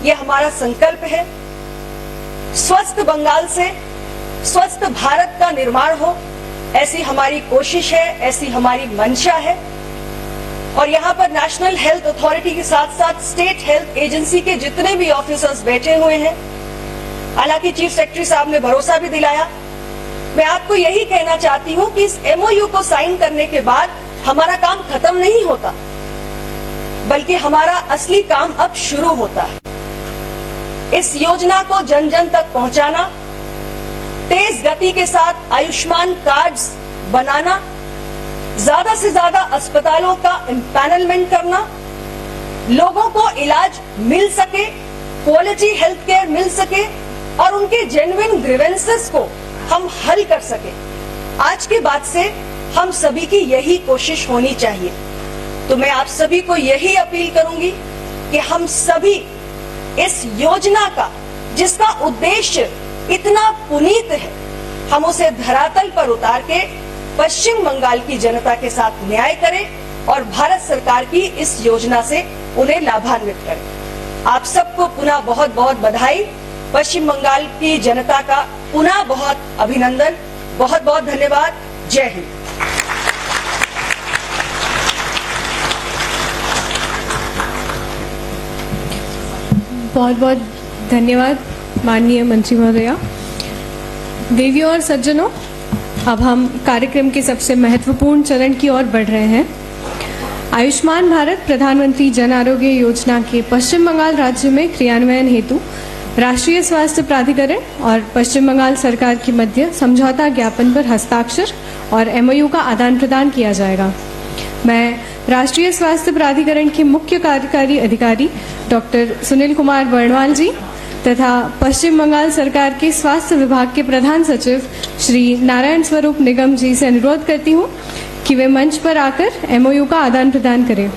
यह हमारा संकल्प है। स्वस्थ बंगाल से स्वस्थ भारत का निर्माण हो, ऐसी हमारी कोशिश है, ऐसी हमारी मंशा है। और यहाँ पर नेशनल हेल्थ अथॉरिटी के साथ साथ स्टेट हेल्थ एजेंसी के जितने भी ऑफिसर्स बैठे हुए हैं, हालांकि चीफ सेक्रेटरी साहब ने भरोसा भी दिलाया। मैं आपको यही कहना चाहती हूँ कि इस एमओयू को साइन करने के बाद हमारा काम खत्म नहीं होता, बल्कि हमारा असली काम अब शुरू होता है। इस योजना को जन जन तक पहुंचाना, तेज गति के साथ आयुष्मान कार्ड्स बनाना, ज्यादा से ज्यादा अस्पतालों का एम्पैनलमेंट करना, लोगों को इलाज मिल सके, क्वालिटी हेल्थ केयर मिल सके और उनके जेन्युइन ग्रीवेंसेस को हम हल कर सके। आज के बाद से हम सभी की यही कोशिश होनी चाहिए। तो मैं आप सभी को यही अपील करूंगी कि हम सभी इस योजना का, जिसका उद्देश्य इतना पुनीत है, हम उसे धरातल पर उतार के पश्चिम बंगाल की जनता के साथ न्याय करें और भारत सरकार की इस योजना से उन्हें लाभान्वित करें। आप सबको पुनः बहुत बहुत बधाई। पश्चिम बंगाल की जनता का पुनः बहुत अभिनंदन, बहुत बहुत धन्यवाद। जय हिंद। बहुत बहुत धन्यवाद माननीय मंत्री महोदया। देवियों और सज्जनों, अब हम कार्यक्रम के सबसे महत्वपूर्ण चरण की ओर बढ़ रहे हैं। आयुष्मान भारत प्रधानमंत्री जन आरोग्य योजना के पश्चिम बंगाल राज्य में क्रियान्वयन हेतु राष्ट्रीय स्वास्थ्य प्राधिकरण और पश्चिम बंगाल सरकार के मध्य समझौता ज्ञापन पर हस्ताक्षर और एमओयू का आदान प्रदान किया जाएगा। मैं राष्ट्रीय स्वास्थ्य प्राधिकरण के मुख्य कार्यकारी अधिकारी डॉक्टर सुनील कुमार वर्णवाल जी तथा पश्चिम बंगाल सरकार के स्वास्थ्य विभाग के प्रधान सचिव श्री नारायण स्वरूप निगम जी से अनुरोध करती हूं कि वे मंच पर आकर एमओयू का आदान प्रदान करें।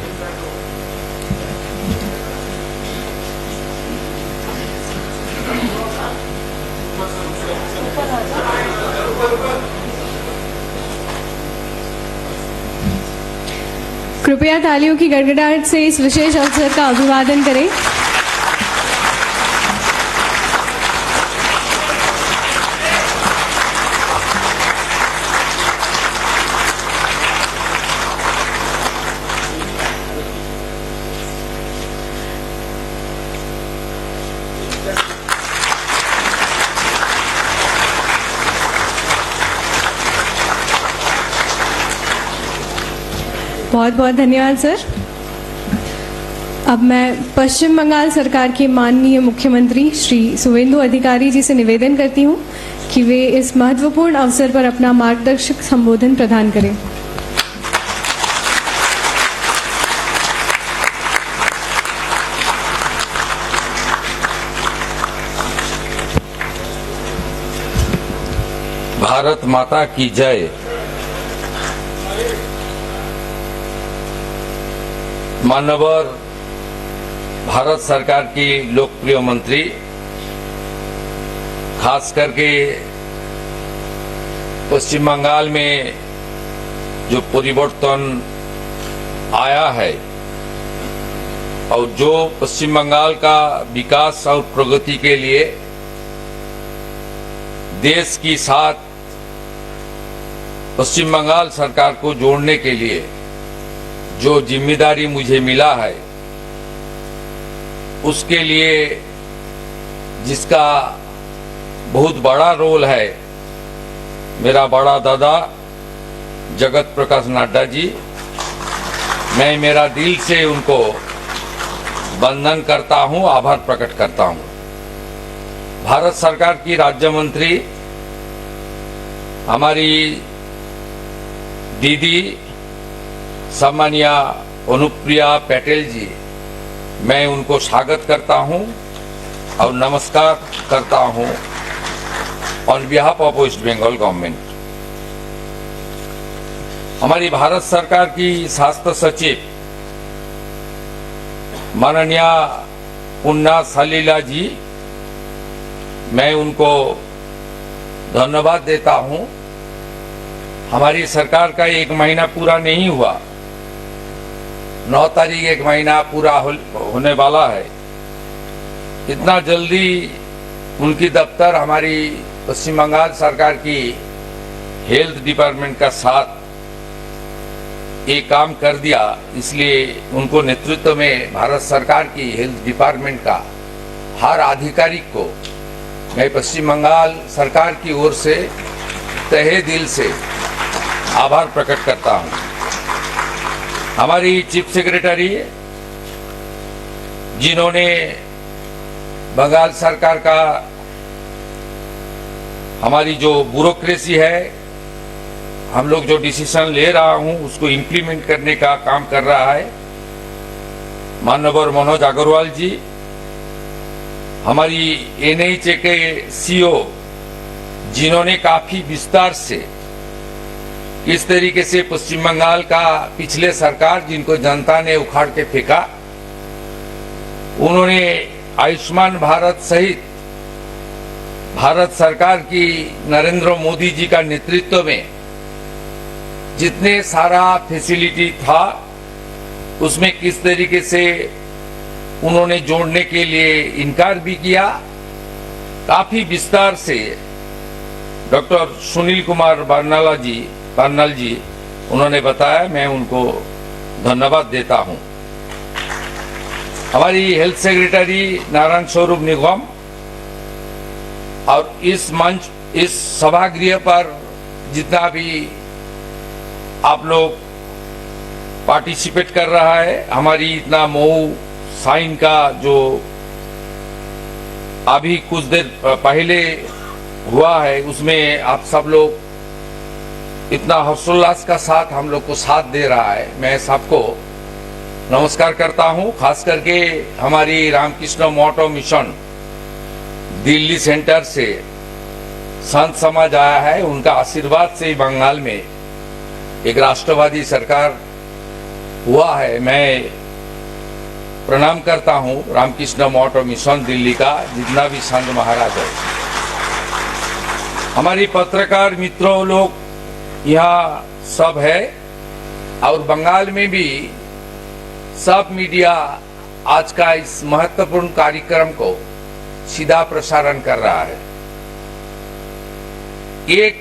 कृपया तालियों की गड़गड़ाहट से इस विशेष अवसर का अभिवादन करें। बहुत बहुत धन्यवाद सर। अब मैं पश्चिम बंगाल सरकार के माननीय मुख्यमंत्री श्री सुवेंदु अधिकारी जी से निवेदन करती हूं कि वे इस महत्वपूर्ण अवसर पर अपना मार्गदर्शक संबोधन प्रदान करें। भारत माता की जय। मान्यवर भारत सरकार की लोकप्रिय मंत्री, खास करके पश्चिम बंगाल में जो परिवर्तन आया है और जो पश्चिम बंगाल का विकास और प्रगति के लिए देश की साथ पश्चिम बंगाल सरकार को जोड़ने के लिए जो जिम्मेदारी मुझे मिला है, उसके लिए जिसका बहुत बड़ा रोल है मेरा बड़ा दादा जगत प्रकाश नड्डा जी, मैं मेरा दिल से उनको वंदन करता हूं, आभार प्रकट करता हूं। भारत सरकार की राज्य मंत्री हमारी दीदी सम्मानीय अनुप्रिया पटेल जी, मैं उनको स्वागत करता हूं और नमस्कार करता हूं on behalf of West Bengal government. हमारी भारत सरकार की स्वास्थ्य सचिव माननीय पुण्या सलीला जी, मैं उनको धन्यवाद देता हूं। हमारी सरकार का 1 महीना पूरा नहीं हुआ, 9 तारीख 1 महीना पूरा होने वाला है। इतना जल्दी उनकी दफ्तर हमारी पश्चिम बंगाल सरकार की हेल्थ डिपार्टमेंट का साथ ये काम कर दिया, इसलिए उनको नेतृत्व में भारत सरकार की हेल्थ डिपार्टमेंट का हर अधिकारिक को मैं पश्चिम बंगाल सरकार की ओर से तहे दिल से आभार प्रकट करता हूं। हमारी चीफ सेक्रेटरी जिन्होंने बंगाल सरकार का हमारी जो ब्यूरोक्रेसी है, हम लोग जो डिसीजन ले रहा हूं उसको इम्प्लीमेंट करने का काम कर रहा है, माननीय मनोज अग्रवाल जी। हमारी एनएचए के सीईओ जिन्होंने काफी विस्तार से किस तरीके से पश्चिम बंगाल का पिछले सरकार जिनको जनता ने उखाड़ के फेंका, उन्होंने आयुष्मान भारत सहित भारत सरकार की नरेंद्र मोदी जी का नेतृत्व में जितने सारा फैसिलिटी था उसमें किस तरीके से उन्होंने जोड़ने के लिए इनकार भी किया। काफी विस्तार से डॉक्टर सुनील कुमार बर्नल जी उन्होंने बताया, मैं उनको धन्यवाद देता हूं। हमारी हेल्थ सेक्रेटरी नारायण स्वरूप निगम और इस मंच, इस सभागृह पर जितना भी आप लोग पार्टिसिपेट कर रहा है, हमारी इतना मऊ साइन का जो अभी कुछ देर पहले हुआ है, उसमें आप सब लोग इतना हर्षोल्लास का साथ हम लोग को साथ दे रहा है, मैं सबको नमस्कार करता हूं। खास करके हमारी रामकृष्ण मोटो मिशन दिल्ली सेंटर से संत समाज आया है, उनका आशीर्वाद से बंगाल में एक राष्ट्रवादी सरकार हुआ है। मैं प्रणाम करता हूं रामकृष्ण मोटो मिशन दिल्ली का जितना भी संत महाराज है। हमारी पत्रकार मित्रों लोग यहाँ सब है और बंगाल में भी सब मीडिया आज का इस महत्वपूर्ण कार्यक्रम को सीधा प्रसारण कर रहा है। एक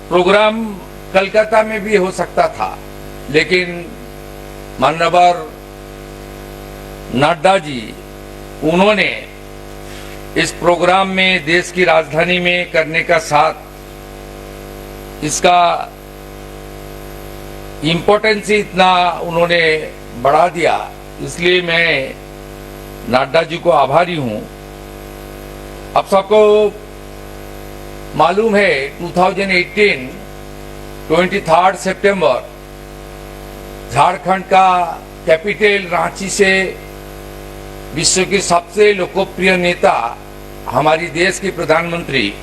प्रोग्राम कलकत्ता में भी हो सकता था, लेकिन माननीय नड्डा जी उन्होंने इस प्रोग्राम में देश की राजधानी में करने का साथ इसका इम्पोर्टेंस इतना उन्होंने बढ़ा दिया, इसलिए मैं नड्डा जी को आभारी हूं। अब सबको मालूम है 2018 23 सितंबर झारखंड का कैपिटल रांची से विश्व के सबसे लोकप्रिय नेता हमारी देश के प्रधानमंत्री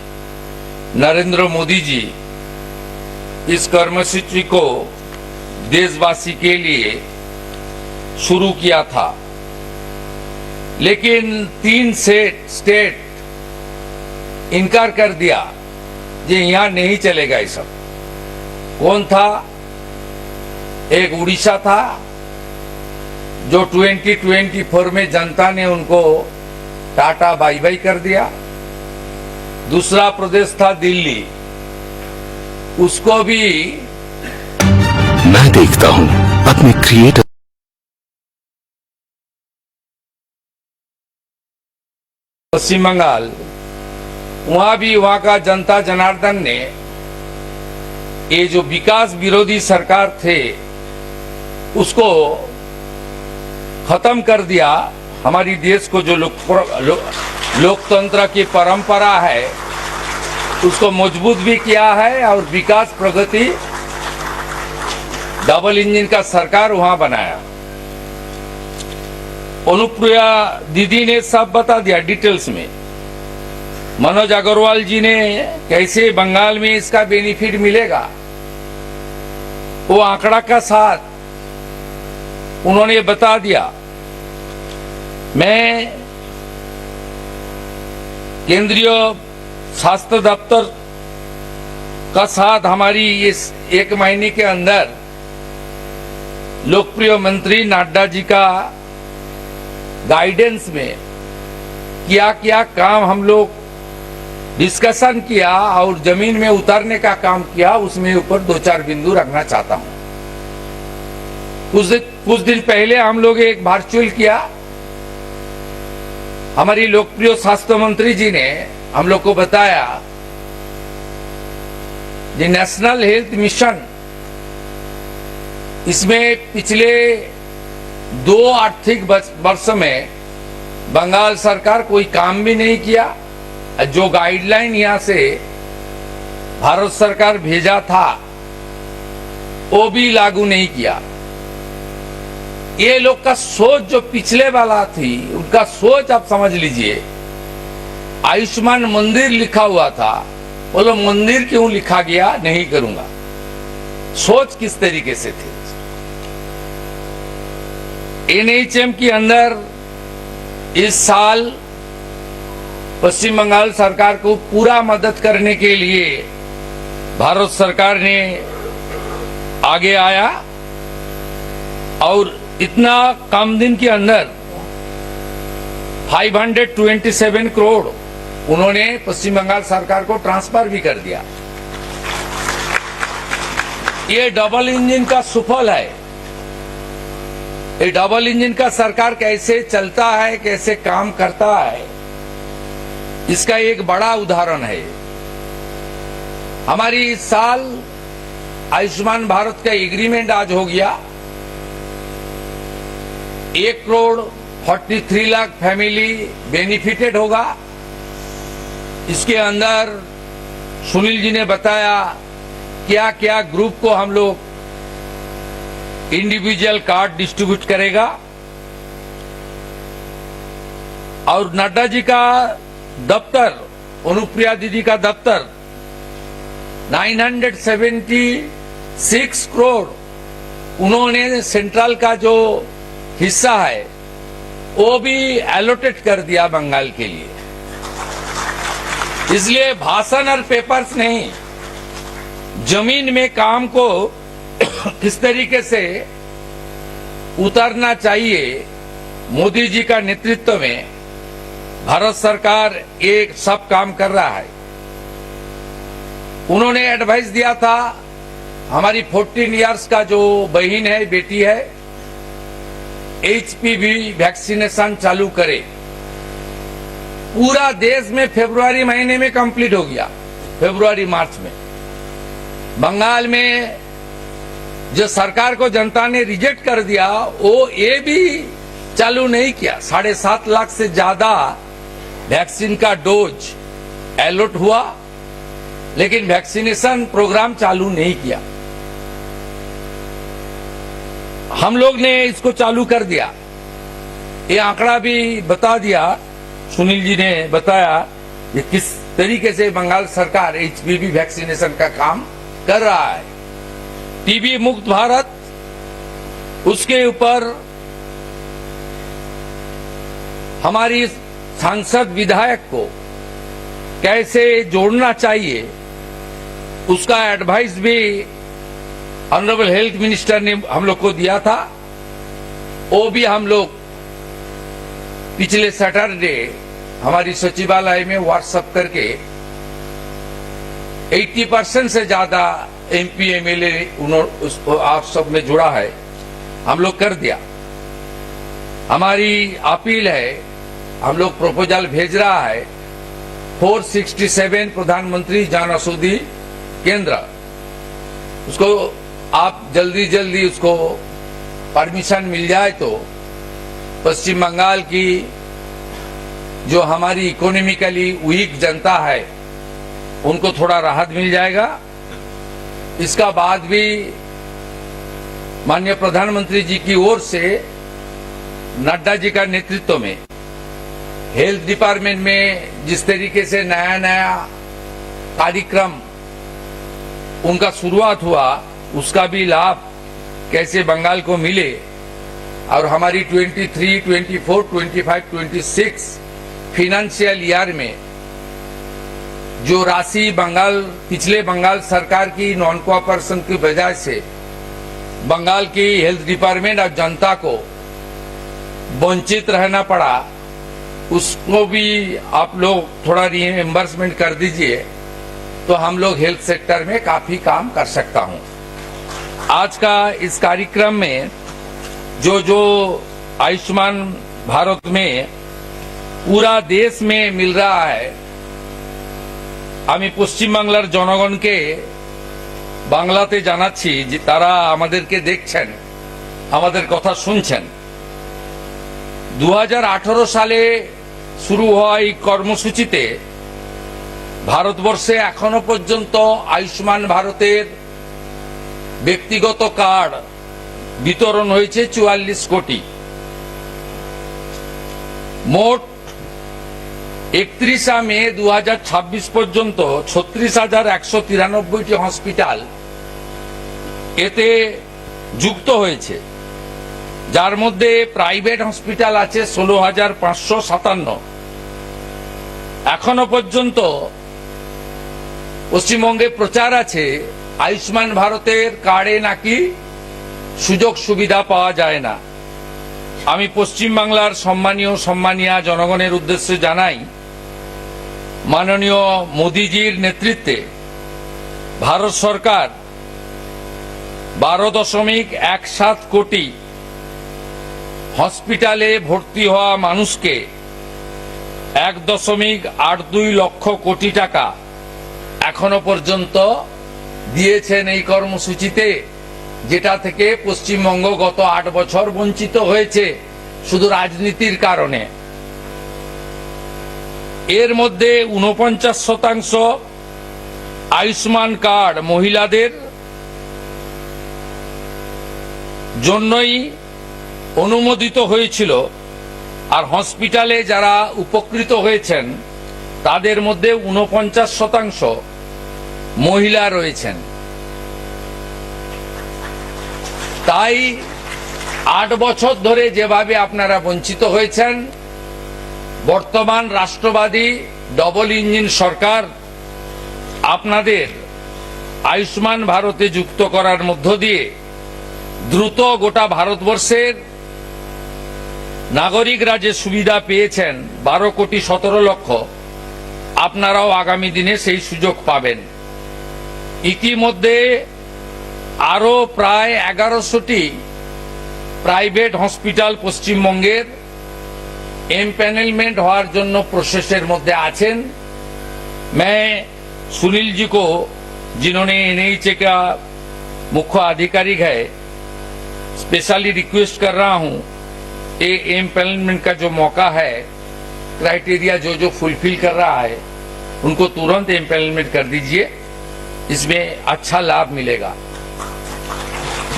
नरेंद्र मोदी जी इस कर्मसूची को देशवासी के लिए शुरू किया था। लेकिन 3 स्टेट इनकार कर दिया, ये यहां नहीं चलेगा ये सब। कौन था? एक उड़ीसा था, जो 2024 में जनता ने उनको टाटा बाय बाय कर दिया। दूसरा प्रदेश था दिल्ली, उसको भी मैं देखता हूं अपने क्रिएटर। पश्चिम बंगाल, वहां भी वहां का जनता जनार्दन ने ये जो विकास विरोधी सरकार थे उसको खत्म कर दिया। हमारी देश को जो लोकतंत्र की परंपरा है उसको मजबूत भी किया है और विकास प्रगति डबल इंजन का सरकार वहां बनाया। अनुप्रिया दीदी ने सब बता दिया डिटेल्स में। मनोज अग्रवाल जी ने कैसे बंगाल में इसका बेनिफिट मिलेगा वो आंकड़ा का साथ उन्होंने बता दिया। मैं केंद्रीय स्वास्थ्य दफ्तर का साथ हमारी इस 1 महीने के अंदर लोकप्रिय मंत्री नड्डा जी का गाइडेंस में क्या क्या काम हम लोग डिस्कशन किया और जमीन में उतारने का काम किया, उसमें ऊपर 2-4 बिंदु रखना चाहता हूं। कुछ दिन पहले हम लोग एक वर्चुअल किया। हमारी लोकप्रिय स्वास्थ्य मंत्री जी ने हम लोग को बताया ये नेशनल हेल्थ मिशन, इसमें पिछले 2 आर्थिक वर्ष में बंगाल सरकार कोई काम भी नहीं किया। जो गाइडलाइन यहां से भारत सरकार भेजा था वो भी लागू नहीं किया। ये लोग का सोच जो पिछले वाला थी, उनका सोच आप समझ लीजिए। आयुष्मान मंदिर लिखा हुआ था, बोलो मंदिर क्यों लिखा गया नहीं करूंगा। सोच किस तरीके से थी। एनएचएम के अंदर इस साल पश्चिम बंगाल सरकार को पूरा मदद करने के लिए भारत सरकार ने आगे आया और इतना कम दिन के अंदर 527 करोड़ उन्होंने पश्चिम बंगाल सरकार को ट्रांसफर भी कर दिया। ये डबल इंजन का सुफल है। ये डबल इंजन का सरकार कैसे चलता है, कैसे काम करता है, इसका एक बड़ा उदाहरण है। हमारी इस साल आयुष्मान भारत का एग्रीमेंट आज हो गया। 1,43 लाख फैमिली बेनिफिटेड होगा। इसके अंदर सुनील जी ने बताया क्या क्या ग्रुप को हम लोग इंडिविजुअल कार्ड डिस्ट्रीब्यूट करेगा। और नड्डा जी का दफ्तर, अनुप्रिया दीदी का दफ्तर 976 करोड़ उन्होंने सेंट्रल का जो हिस्सा है वो भी एलोटेट कर दिया बंगाल के लिए। इसलिए भाषण और पेपर्स नहीं, जमीन में काम को किस तरीके से उतारना चाहिए, मोदी जी का नेतृत्व में भारत सरकार एक सब काम कर रहा है। उन्होंने एडवाइस दिया था हमारी 14 इयर्स का जो बहन है, बेटी है, HPV वैक्सीनेशन चालू करे। पूरा देश में फरवरी महीने में कंप्लीट हो गया, फरवरी मार्च में। बंगाल में जो सरकार को जनता ने रिजेक्ट कर दिया वो ये भी चालू नहीं किया। 7.5 लाख से ज्यादा वैक्सीन का डोज अलॉट हुआ, लेकिन वैक्सीनेशन प्रोग्राम चालू नहीं किया। हम लोग ने इसको चालू कर दिया। ये आंकड़ा भी बता दिया, सुनील जी ने बताया कि किस तरीके से बंगाल सरकार HPV वैक्सीनेशन का काम कर रहा है। टीबी मुक्त भारत, उसके ऊपर हमारी सांसद विधायक को कैसे जोड़ना चाहिए, उसका एडवाइस भी ऑनरेबल हेल्थ मिनिस्टर ने हम लोग को दिया था। वो भी हम लोग पिछले सैटरडे हमारी सचिवालय में व्हाट्सएप करके 80% से ज्यादा एमपी एमएलए आप सब में जुड़ा है, हम लोग कर दिया। हमारी अपील है, हम लोग प्रपोजल भेज रहा है 467 प्रधानमंत्री जन औषधि केंद्र, उसको आप जल्दी जल्दी उसको परमिशन मिल जाए तो पश्चिम बंगाल की जो हमारी इकोनॉमिकली वीक जनता है उनको थोड़ा राहत मिल जाएगा। इसका बाद भी माननीय प्रधानमंत्री जी की ओर से नड्डा जी का नेतृत्व में हेल्थ डिपार्टमेंट में जिस तरीके से नया नया कार्यक्रम उनका शुरुआत हुआ, उसका भी लाभ कैसे बंगाल को मिले और हमारी 23, 24, 25, 26 फाइनेंशियल ईयर में जो राशि पिछले बंगाल सरकार की नॉन कोऑपरेशन की वजह से बंगाल की हेल्थ डिपार्टमेंट और जनता को वंचित रहना पड़ा, उसको भी आप लोग थोड़ा रिएम्बर्समेंट कर दीजिए तो हम लोग हेल्थ सेक्टर में काफी काम कर सकता हूं। आज का इस कार्यक्रम में जो आयुष्मान भारत में पूरा देश में मिल रहा है, আমি পশ্চিম বাংলার জনগণকে বাংলাতে জানাচ্ছি যে তারা আমাদেরকে দেখছেন, আমাদের কথা শুনছেন। 2018 সালে শুরু হওয়া এই কর্মসূচিতে ভারতবর্ষে এখনো পর্যন্ত আয়ুষ্মান ভারতের ব্যক্তিগত কার্ড বিতরণ হয়েছে 44 কোটি। মোট 31 মে 2026 পর্যন্ত 36,193টি হসপিটাল এতে যুক্ত হয়েছে, যার মধ্যে প্রাইভেট হসপিটাল আছে 16,557। এখনো পর্যন্ত পশ্চিমবঙ্গে প্রচার আছে আয়ুষ্মান ভারতের কার্ডে নাকি সুযোগ সুবিধা পাওয়া যায় না। আমি পশ্চিমবাংলার সম্মানীয় জনগণের উদ্দেশ্যে জানাই, মাননীয় মোদিজির নেতৃত্বে ভারত সরকার 12.17 কোটি হসপিটালে ভর্তি হওয়া মানুষকে 1.82 লক্ষ কোটি টাকা এখনো পর্যন্ত দিয়েছেন এই কর্মসূচিতে, যেটা থেকে পশ্চিমবঙ্গ গত 8 বছর বঞ্চিত হয়েছে শুধু রাজনীতির কারণে। এর মধ্যে 49% আয়ুষ্মান কার্ড মহিলাদের জন্যই অনুমোদিত হয়েছিল, আর হসপিটালে যারা উপকৃত হয়েছেন তাদের মধ্যে 49% মহিলা রয়েছেন। তাই 8 বছর ধরে যেভাবে আপনারা বঞ্চিত হয়েছেন, বর্তমান রাষ্ট্রবাদী ডবল ইঞ্জিন সরকার আপনাদের আয়ুষ্মান ভারতে যুক্ত করার মধ্য দিয়ে দ্রুত গোটা ভারতবর্ষের নাগরিকরা যে সুবিধা পেয়েছেন 12 কোটি 17 লক্ষ, আপনারাও আগামী দিনে সেই সুযোগ পাবেন। ইতিমধ্যে আরো প্রায় 1100টি প্রাইভেট হসপিটাল পশ্চিমবঙ্গের एम्पैनलमेंट হওয়ার জন্য প্রসেসের মধ্যে আছেন। मैं सुनील जी को, जिन्होंने एनएचए का मुख्य आधिकारिक है, स्पेशली रिक्वेस्ट कर रहा हूं, ये एम्पैनलमेंट का जो मौका है, क्राइटेरिया जो फुलफिल कर रहा है उनको तुरंत एम्पैनलमेंट कर दीजिए, इसमें अच्छा लाभ मिलेगा।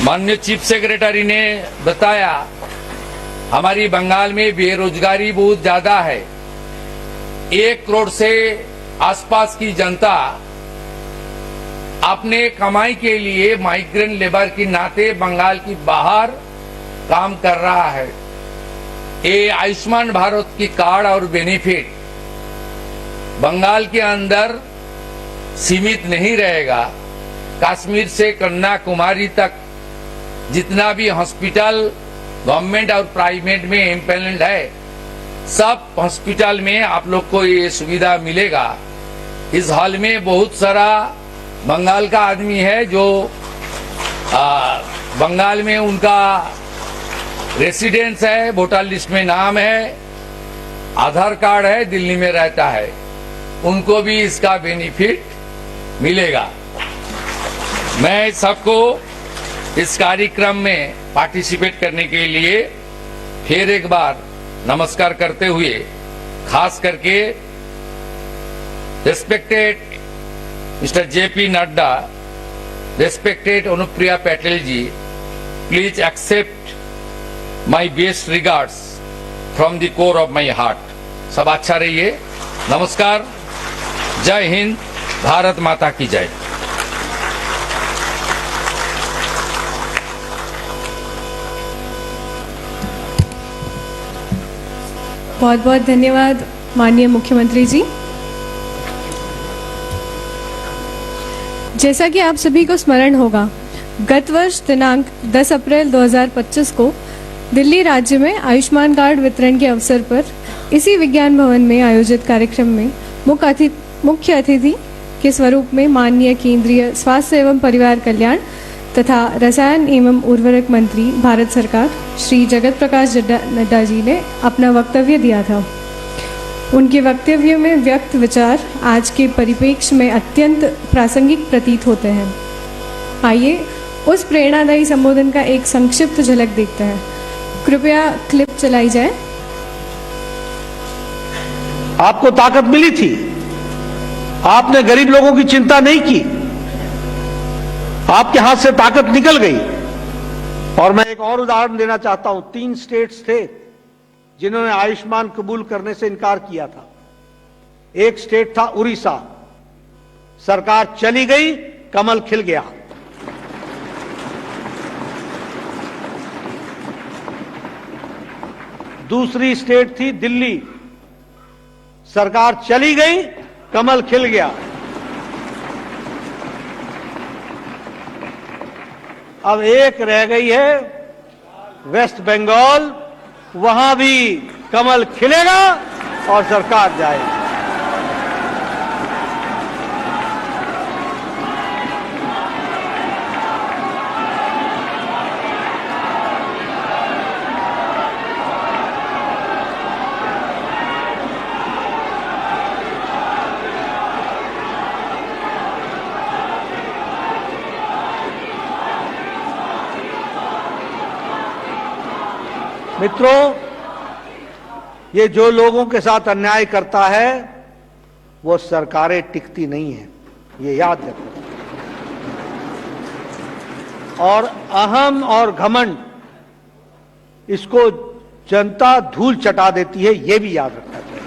माननीय चीफ सेक्रेटरी ने बताया हमारी बंगाल में बेरोजगारी बहुत ज्यादा है। 1 करोड़ से आसपास की जनता अपने कमाई के लिए माइग्रेंट लेबर के नाते बंगाल की बाहर काम कर रहा है। ये आयुष्मान भारत की कार्ड और बेनिफिट बंगाल के अंदर सीमित नहीं रहेगा। कश्मीर से कन्याकुमारी तक जितना भी हॉस्पिटल गवर्नमेंट और प्राइवेट में एम्पैनल्ड है, सब हॉस्पिटल में आप लोग को ये सुविधा मिलेगा। इस हॉल में बहुत सारा बंगाल का आदमी है जो बंगाल में उनका रेसिडेंस है, वोटर लिस्ट में नाम है, आधार कार्ड है, दिल्ली में रहता है, उनको भी इसका बेनिफिट मिलेगा। मैं सबको इस कार्यक्रम में पार्टिसिपेट करने के लिए फिर एक बार नमस्कार करते हुए, खास करके respected mister JP Nadda, respected Anupriya Patel ji, please accept my best regards from the core of my heart. सब अच्छा रहिए। नमस्कार। जय हिंद। भारत माता की जय। बहुत बहुत धन्यवाद माननीय मुख्यमंत्री जी। जैसा कि आप सभी को स्मरण होगा, गत वर्ष दिनांक 10 अप्रैल 2025 को दिल्ली राज्य में आयुष्मान कार्ड वितरण के अवसर पर इसी विज्ञान भवन में आयोजित कार्यक्रम में मुख्य अतिथि के स्वरूप में माननीय केंद्रीय स्वास्थ्य एवं परिवार कल्याण तथा रसायन एवं उर्वरक मंत्री भारत सरकार श्री जगत प्रकाश नड्डा जी ने अपना वक्तव्य दिया था। उनके वक्तव्य में व्यक्त विचार आज के परिप्रेक्ष्य में अत्यंत प्रासंगिक प्रतीत होते हैं। आइए उस प्रेरणादायी संबोधन का एक संक्षिप्त झलक देखते हैं। कृपया क्लिप चलाई जाए। आपको ताकत मिली थी, आपने गरीब लोगों की चिंता नहीं की, आपके हाथ से ताकत निकल गई। और मैं एक और उदाहरण देना चाहता हूं। 3 स्टेट्स थे जिन्होंने आयुष्मान कबूल करने से इनकार किया था। एक स्टेट था उड़ीसा, सरकार चली गई, कमल खिल गया। दूसरी स्टेट थी दिल्ली, सरकार चली गई, कमल खिल गया। अब एक रह गई है वेस्ट बंगाल, वहां भी कमल खिलेगा और सरकार जाएगी। मित्रों, ये जो लोगों के साथ अन्याय करता है वो सरकारें टिकती नहीं है, ये याद रखो। और अहम और घमंड, इसको जनता धूल चटा देती है, ये भी याद रखना चाहिए।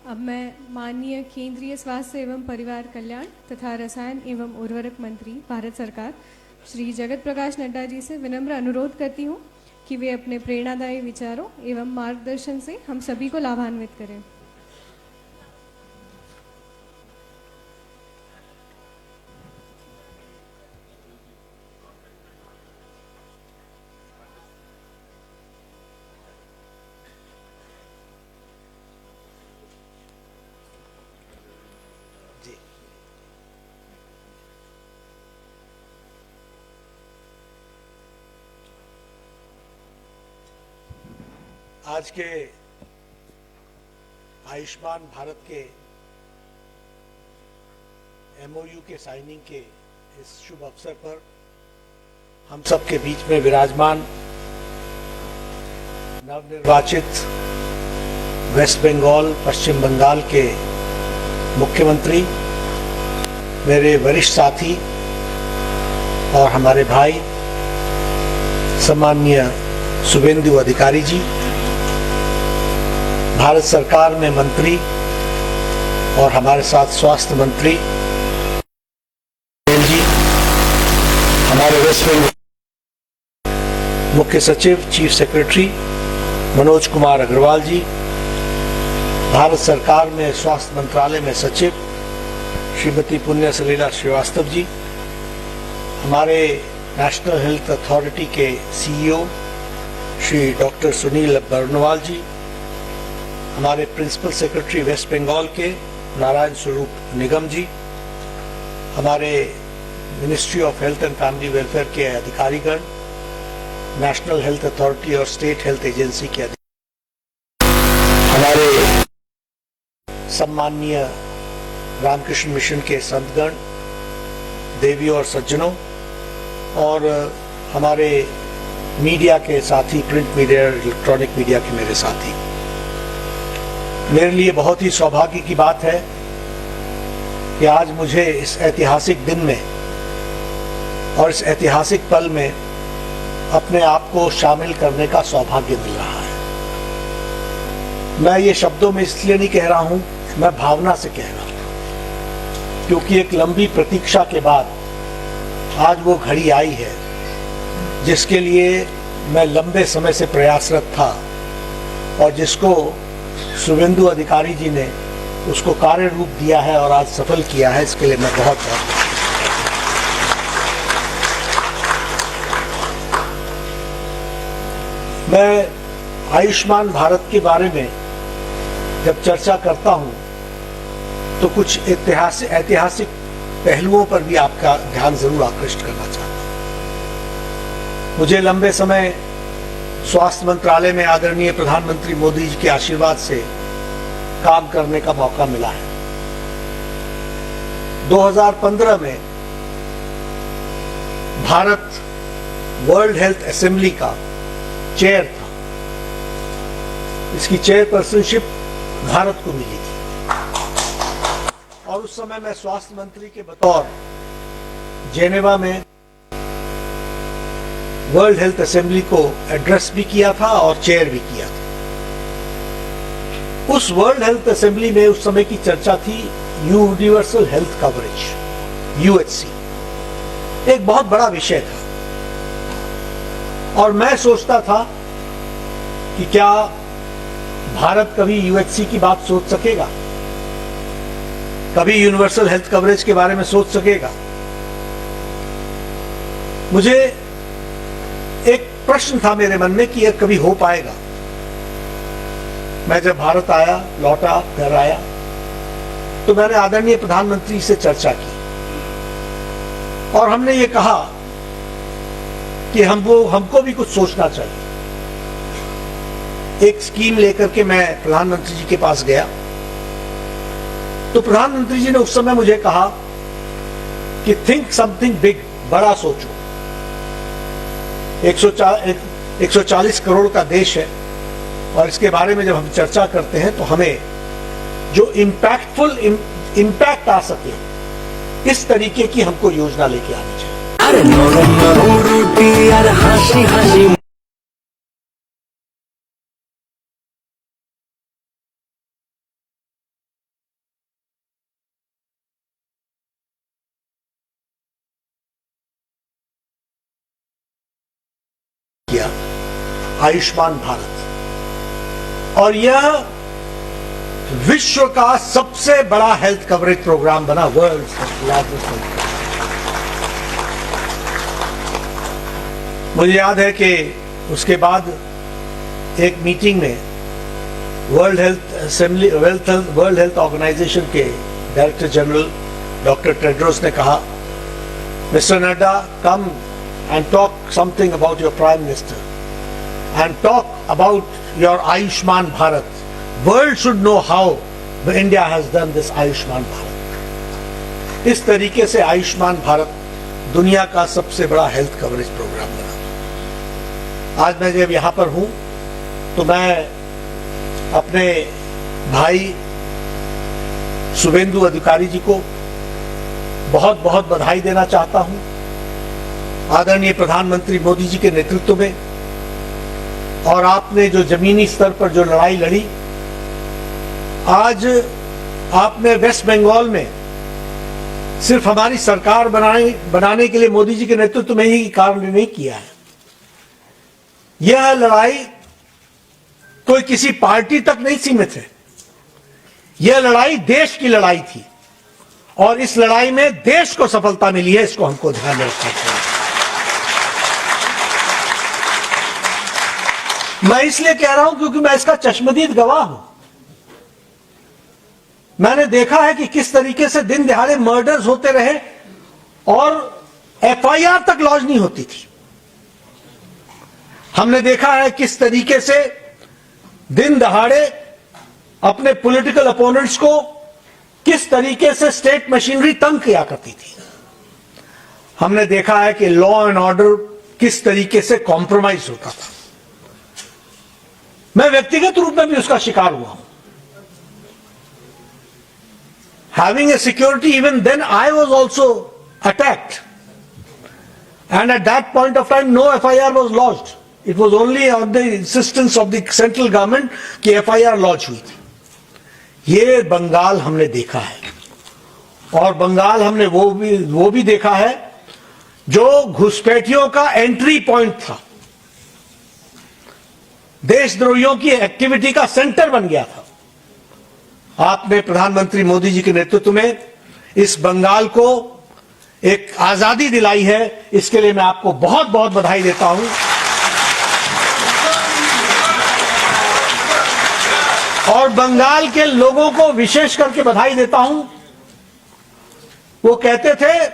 अब मैं माननीय केंद्रीय स्वास्थ्य एवं परिवार कल्याण तथा रसायन एवं उर्वरक मंत्री भारत सरकार श्री जगत प्रकाश नड्डा जी से विनम्र अनुरोध करती हूँ कि वे अपने प्रेरणादायी विचारों एवं मार्गदर्शन से हम सभी को लाभान्वित करें। आज के आयुष्मान भारत के एमओयू के साइनिंग के इस शुभ अवसर पर हम सबके बीच में विराजमान नवनिर्वाचित वेस्ट बंगाल, पश्चिम बंगाल के मुख्यमंत्री, मेरे वरिष्ठ साथी और हमारे भाई सम्माननीय शुभेंदु अधिकारी जी, भारत सरकार में मंत्री और हमारे साथ स्वास्थ्य मंत्री जी, हमारे वेस्ट बंगाल मुख्य सचिव चीफ सेक्रेटरी मनोज कुमार अग्रवाल जी, भारत सरकार में स्वास्थ्य मंत्रालय में सचिव श्रीमती पुण्य सलीला श्रीवास्तव जी, हमारे नेशनल हेल्थ अथॉरिटी के सीईओ श्री डॉक्टर सुनील बर्नवाल जी, हमारे प्रिंसिपल सेक्रेटरी वेस्ट बंगाल के नारायण स्वरूप निगम जी, हमारे ministry of health and family welfare के अधिकारीगण, नेशनल हेल्थ अथॉरिटी और स्टेट हेल्थ एजेंसी के अधिकारी, हमारे सम्माननीय रामकृष्ण मिशन के संतगण, देवी और सज्जनों, और हमारे मीडिया के साथी, प्रिंट मीडिया, इलेक्ट्रॉनिक मीडिया के मेरे साथी, मेरे लिए बहुत ही सौभाग्य की बात है कि आज मुझे इस ऐतिहासिक दिन में और इस ऐतिहासिक पल में अपने आप को शामिल करने का सौभाग्य मिल रहा है। मैं ये शब्दों में इसलिए नहीं कह रहा हूं, मैं भावना से कह रहा हूं, क्योंकि एक लंबी प्रतीक्षा के बाद आज वो घड़ी आई है जिसके लिए मैं लंबे समय से प्रयासरत था और जिसको शुभेंदु अधिकारी जी ने उसको कार्य रूप दिया है और आज सफल किया है। इसके लिए मैं बहुत मैं आयुष्मान भारत के बारे में जब चर्चा करता हूं तो कुछ ऐतिहासिक पहलुओं पर भी आपका ध्यान जरूर आकृष्ट करना चाहता हूं। मुझे लंबे समय स्वास्थ्य मंत्रालय में आदरणीय प्रधानमंत्री मोदी जी के आशीर्वाद से काम करने का मौका मिला है। 2015 में भारत वर्ल्ड हेल्थ असेंबली का चेयर था। इसकी चेयरपर्सनशिप भारत को मिली थी और उस समय मैं स्वास्थ्य मंत्री के बतौर जेनेवा में वर्ल्ड हेल्थ असेंबली को एड्रेस भी किया था और चेयर भी किया था। उस वर्ल्ड हेल्थ असेंबली में उस समय की चर्चा थी यूनिवर्सल हेल्थ कवरेज, यूएचसी, एक बहुत बड़ा विषय था और मैं सोचता था कि क्या भारत कभी यूएचसी की बात सोच सकेगा, कभी यूनिवर्सल हेल्थ कवरेज के बारे में सोच सकेगा। मुझे एक प्रश्न था मेरे मन में कि यह कभी हो पाएगा। मैं जब भारत आया, लौटा, घर आया, तो मैंने आदरणीय प्रधानमंत्री से चर्चा की और हमने ये कहा कि हमको भी कुछ सोचना चाहिए। एक स्कीम लेकर के मैं प्रधानमंत्री जी के पास गया तो प्रधानमंत्री जी ने उस समय मुझे कहा कि थिंक समथिंग बिग, बड़ा सोचो। 140 करोड़ का देश है और इसके बारे में जब हम चर्चा करते हैं तो हमें जो इम्पैक्टफुल इम्पैक्ट आ सके इस तरीके की हमको योजना लेके आनी चाहिए। किया आयुष्मान भारत और यह विश्व का सबसे बड़ा हेल्थ कवरेज प्रोग्राम बना, वर्ल्ड लार्जेस्ट हेल्थ। मुझे याद है कि उसके बाद एक मीटिंग में world health assembly, world health organisation के डायरेक्टर जनरल डॉक्टर टेड्रोस ने कहा, mister Nadda, come and talk something about your Prime Minister and talk about your Ayushman Bharat. World should know how India has done this Ayushman Bharat. इस तरीके से आयुष्मान भारत दुनिया का सबसे बड़ा हेल्थ कवरेज प्रोग्राम बना। आज मैं जब यहाँ पर हूँ तो मैं अपने भाई शुभेंदु अधिकारी जी को बहुत बहुत बधाई देना चाहता हूँ। आदरणीय प्रधानमंत्री मोदी जी के नेतृत्व में और आपने जो जमीनी स्तर पर जो लड़ाई लड़ी, आज आपने वेस्ट बंगाल में सिर्फ हमारी सरकार बनाने के लिए मोदी जी के नेतृत्व में ही कार्य नहीं किया है, यह लड़ाई कोई किसी पार्टी तक नहीं सीमित है। यह लड़ाई देश की लड़ाई थी और इस लड़ाई में देश को सफलता मिली है, इसको हमको ध्यान में रखना चाहिए। मैं इसलिए कह रहा हूं क्योंकि मैं इसका चश्मदीद गवाह हूं। मैंने देखा है कि किस तरीके से दिन दिहाड़े मर्डर्स होते रहे और एफआईआर तक लॉन्च नहीं होती थी। हमने देखा है किस तरीके से दिन दहाड़े अपने पॉलिटिकल अपोनेंट्स को किस तरीके से स्टेट मशीनरी तंग किया करती थी। हमने देखा है कि लॉ एंड ऑर्डर किस तरीके से कॉम्प्रोमाइज होता था। मैं व्यक्तिगत रूप में भी उसका शिकार हुआ हूं। Having a security, even then I was also attacked. And at that point of time, no FIR was lodged. It was only on the insistence of the central government कि FIR lodge हुई थी। ये बंगाल हमने देखा है और बंगाल हमने वो भी देखा है जो घुसपैठियों का एंट्री पॉइंट था, देशद्रोहियों की एक्टिविटी का सेंटर बन गया था। आपने प्रधानमंत्री मोदी जी के नेतृत्व में इस बंगाल को एक आजादी दिलाई है, इसके लिए मैं आपको बहुत बहुत बधाई देता हूं। और बंगाल के लोगों को विशेष करके बधाई देता हूं। वो कहते थे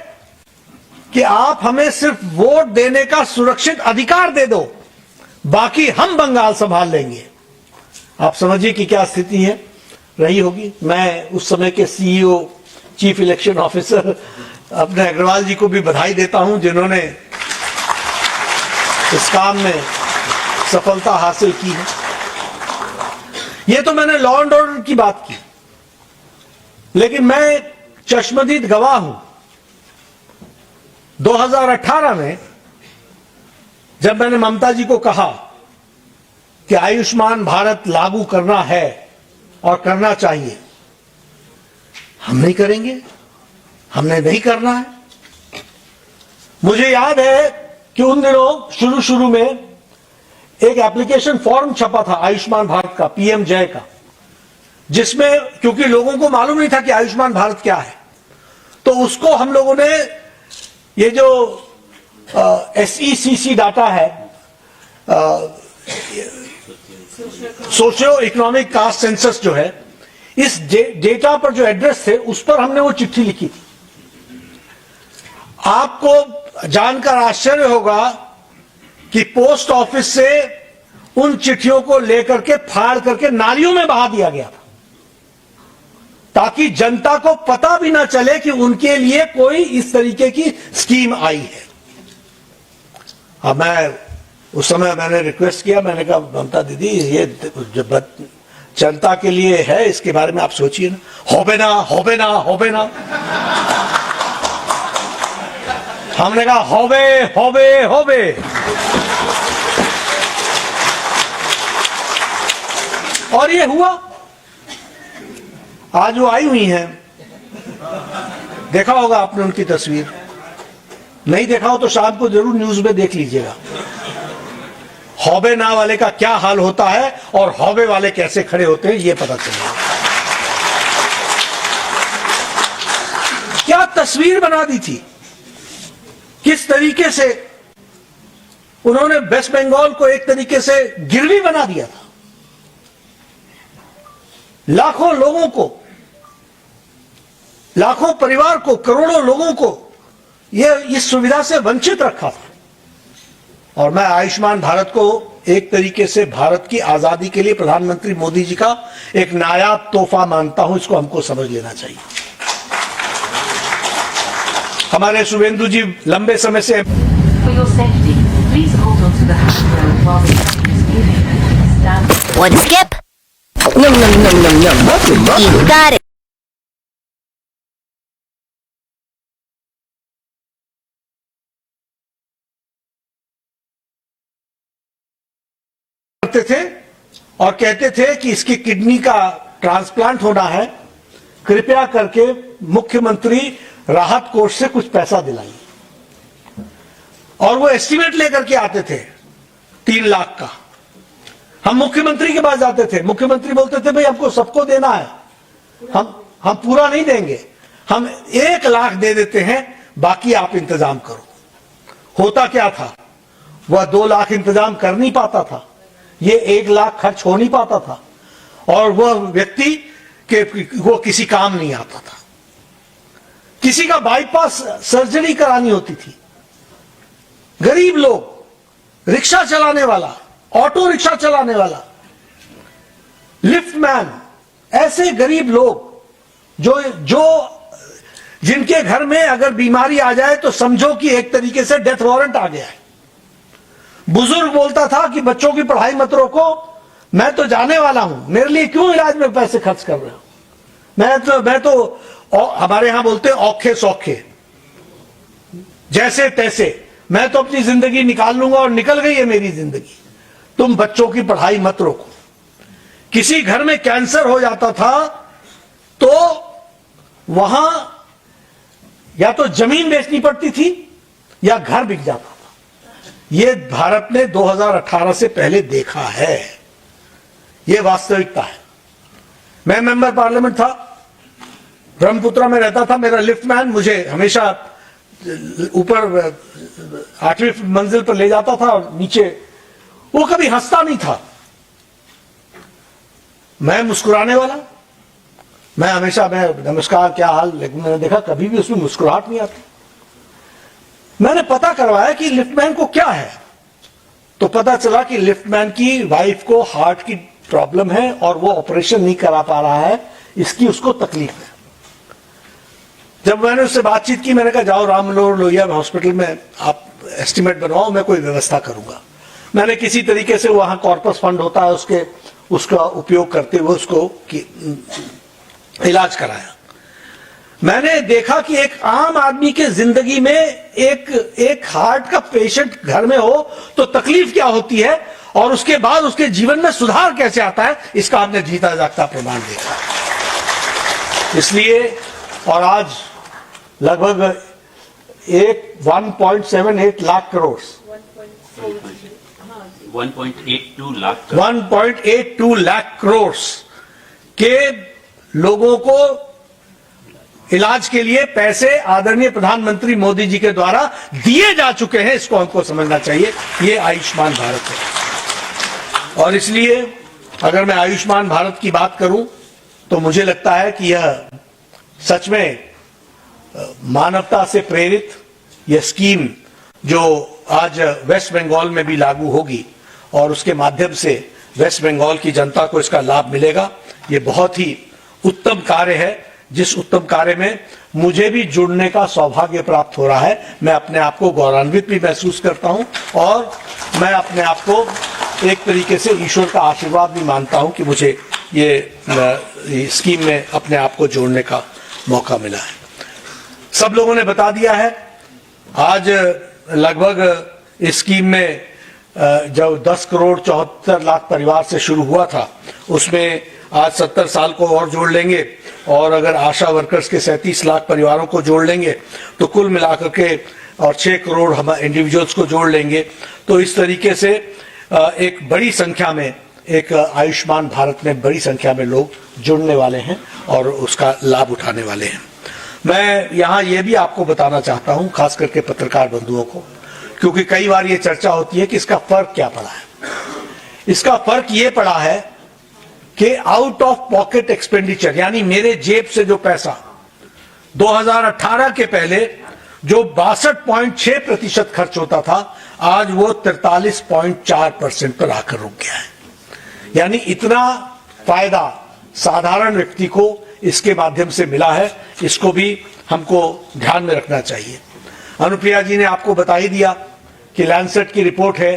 कि आप हमें सिर्फ वोट देने का सुरक्षित अधिकार दे दो, बाकी हम बंगाल संभाल लेंगे। आप समझिए कि क्या स्थिति है रही होगी। मैं उस समय के सीईओ, चीफ इलेक्शन ऑफिसर अपने अग्रवाल जी को भी बधाई देता हूं, जिन्होंने इस काम में सफलता हासिल की है। ये तो मैंने लॉ एंड ऑर्डर की बात की, लेकिन मैं चश्मदीद गवाह हूं। 2018 में जब मैंने ममता जी को कहा कि आयुष्मान भारत लागू करना है और करना चाहिए, हम नहीं करेंगे, हमने नहीं करना है। मुझे याद है कि उन दिनों शुरू में एक एप्लीकेशन फॉर्म छपा था आयुष्मान भारत का, पीएम जय का, जिसमें क्योंकि लोगों को मालूम नहीं था कि आयुष्मान भारत क्या है, तो उसको हम लोगों ने ये जो SECC डाटा है, सोशियो इकोनॉमिक कास्ट सेंसस जो है, इस डेटा पर जो एड्रेस थे उस पर हमने वो चिट्ठी लिखी थी। आपको जानकर आश्चर्य होगा कि पोस्ट ऑफिस से उन चिट्ठियों को लेकर के फाड़ करके नालियों में बहा दिया गया था, ताकि जनता को पता भी ना चले कि उनके लिए कोई इस तरीके की स्कीम आई है। अब मैं उस समय मैंने रिक्वेस्ट किया, मैंने कहा ममता दीदी ये जनता के लिए है, इसके बारे में आप सोचिए ना। होबे ना होबे ना होबे ना। हमने कहा होबे होबे होबे। और ये हुआ। आज वो आई हुई हैं, देखा होगा आपने उनकी तस्वीर, नहीं देखा हो तो शाम को जरूर न्यूज में देख लीजिएगा। हौबे ना वाले का क्या हाल होता है और हौबे वाले कैसे खड़े होते हैं, ये पता चलेगा। क्या तस्वीर बना दी थी, किस तरीके से उन्होंने वेस्ट बंगाल को एक तरीके से गिरवी बना दिया था। लाखों लोगों को, लाखों परिवार को, करोड़ों लोगों को यह इस सुविधा से वंचित रखा था। और मैं आयुष्मान भारत को एक तरीके से भारत की आजादी के लिए प्रधानमंत्री मोदी जी का एक नायाब तोहफा मानता हूं, इसको हमको समझ लेना चाहिए। हमारे शुभेंदु जी लंबे समय से One skip. Num num num num num. You got it. करते थे और कहते थे कि इसकी किडनी का ट्रांसप्लांट होना है, कृपया करके मुख्यमंत्री राहत कोष से कुछ पैसा दिलाइए। और वो एस्टीमेट लेकर के आते थे 3 लाख का। हम मुख्यमंत्री के पास जाते थे, मुख्यमंत्री बोलते थे भाई हमको सबको देना है, हम पूरा नहीं देंगे, हम 1 लाख दे देते हैं, बाकी आप इंतजाम करो। होता क्या था, वह 2 लाख इंतजाम कर नहीं पाता था, ये 1 लाख खर्च हो नहीं पाता था, और वह व्यक्ति के वो किसी काम नहीं आता था। किसी का बाईपास सर्जरी करानी होती थी, गरीब लोग, रिक्शा चलाने वाला, ऑटो रिक्शा चलाने वाला, लिफ्टमैन, ऐसे गरीब लोग जो जिनके घर में अगर बीमारी आ जाए तो समझो कि एक तरीके से डेथ वारंट आ गया है। बुजुर्ग बोलता था कि बच्चों की पढ़ाई मत रोको, मैं तो जाने वाला हूं, मेरे लिए क्यों इलाज में पैसे खर्च कर रहे हो, मैं तो हमारे यहां बोलते हैं औखे सौखे, जैसे तैसे मैं तो अपनी जिंदगी निकाल लूंगा, और निकल गई है मेरी जिंदगी, तुम बच्चों की पढ़ाई मत रोको। किसी घर में कैंसर हो जाता था तो वहां या तो जमीन बेचनी पड़ती थी या घर बिक जाता था। यह भारत ने 2018 से पहले देखा है, यह वास्तविकता है। मैं मेंबर पार्लियामेंट था, ब्रह्मपुत्रा में रहता था, मेरा लिफ्टमैन मुझे हमेशा ऊपर 8वीं मंजिल पर ले जाता था, और नीचे वो कभी हंसता नहीं था, मैं मुस्कुराने वाला, मैं हमेशा नमस्कार क्या हाल, लेकिन मैंने देखा कभी भी उसमें मुस्कुराहट नहीं आती। मैंने पता करवाया कि लिफ्टमैन को क्या है, तो पता चला कि लिफ्टमैन की वाइफ को हार्ट की प्रॉब्लम है और वो ऑपरेशन नहीं करा पा रहा है, इसकी उसको तकलीफ है। जब मैंने उससे बातचीत की, मैंने कहा जाओ राम मनोहर लोहिया हॉस्पिटल में आप एस्टिमेट बनवाओ, मैं कोई व्यवस्था करूंगा। मैंने किसी तरीके से वहां कॉर्पस फंड होता है, उसका उपयोग करते हुए उसको इलाज कराया। मैंने देखा कि एक आम आदमी के जिंदगी में एक हार्ट का पेशेंट घर में हो तो तकलीफ क्या होती है, और उसके बाद उसके जीवन में सुधार कैसे आता है, इसका हमने जीता जागता प्रमाण देखा। इसलिए और आज लगभग 1.78 लाख करोड़ 1.82 लाख करोड़ के लोगों को इलाज के लिए पैसे आदरणीय प्रधानमंत्री मोदी जी के द्वारा दिए जा चुके हैं। इसको हमको समझना चाहिए, ये आयुष्मान भारत है। और इसलिए अगर मैं आयुष्मान भारत की बात करूं तो मुझे लगता है कि यह सच में मानवता से प्रेरित यह स्कीम जो आज वेस्ट बंगाल में भी लागू होगी और उसके माध्यम से वेस्ट बंगाल की जनता को इसका लाभ मिलेगा, ये बहुत ही उत्तम कार्य है, जिस उत्तम कार्य में मुझे भी जुड़ने का सौभाग्य प्राप्त हो रहा है। मैं अपने आप को गौरवान्वित भी महसूस करता हूं और मैं अपने आप को एक तरीके से ईश्वर का आशीर्वाद भी मानता हूं कि मुझे ये स्कीम में अपने आप को जोड़ने का मौका मिला है। सब लोगों ने बता दिया है, आज लगभग इस स्कीम में जब 10 करोड़ 74 लाख परिवार से शुरू हुआ था, उसमें आज 70 साल को और जोड़ लेंगे, और अगर आशा वर्कर्स के 37 लाख परिवारों को जोड़ लेंगे तो कुल मिलाकर के और 6 करोड़ हम इंडिविजुअल्स को जोड़ लेंगे, तो इस तरीके से एक बड़ी संख्या में, एक आयुष्मान भारत में बड़ी संख्या में लोग जुड़ने वाले हैं और उसका लाभ उठाने वाले हैं। मैं यहाँ ये भी आपको बताना चाहता हूँ, खास करके पत्रकार बंधुओं को, क्योंकि कई बार ये चर्चा होती है कि इसका फर्क क्या पड़ा है। इसका फर्क ये पड़ा है कि आउट ऑफ पॉकेट एक्सपेंडिचर, यानी मेरे जेब से जो पैसा 2018 के पहले जो 62.6% खर्च होता था, आज वो 43.4% पर आकर रुक गया है। यानी इतना फायदा साधारण व्यक्ति को इसके माध्यम से मिला है, इसको भी हमको ध्यान में रखना चाहिए। अनुप्रिया जी ने आपको बता ही दिया कि लैंसेट की रिपोर्ट है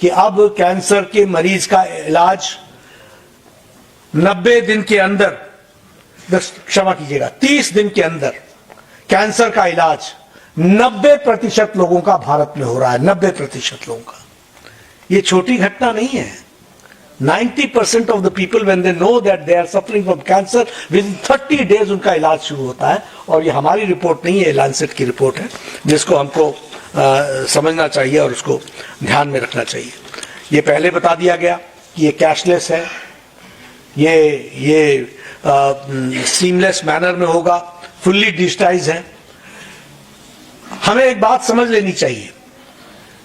कि अब कैंसर के मरीज का इलाज 90 दिन के अंदर, क्षमा कीजिएगा 30 दिन के अंदर कैंसर का इलाज 90% लोगों का भारत में हो रहा है। 90% लोगों का, ये छोटी घटना नहीं है। 90% of the people when they know that they are suffering from cancer, within 30 days उनका इलाज शुरू होता है। और ये हमारी रिपोर्ट नहीं है, लैंसेट की रिपोर्ट है, जिसको हमको समझना चाहिए और उसको ध्यान में रखना चाहिए। ये पहले बता दिया गया कि ये कैशलेस है, ये सीमलेस मैनर में होगा, फुल्ली डिजिटाइज है। हमें एक बात समझ लेनी चाहिए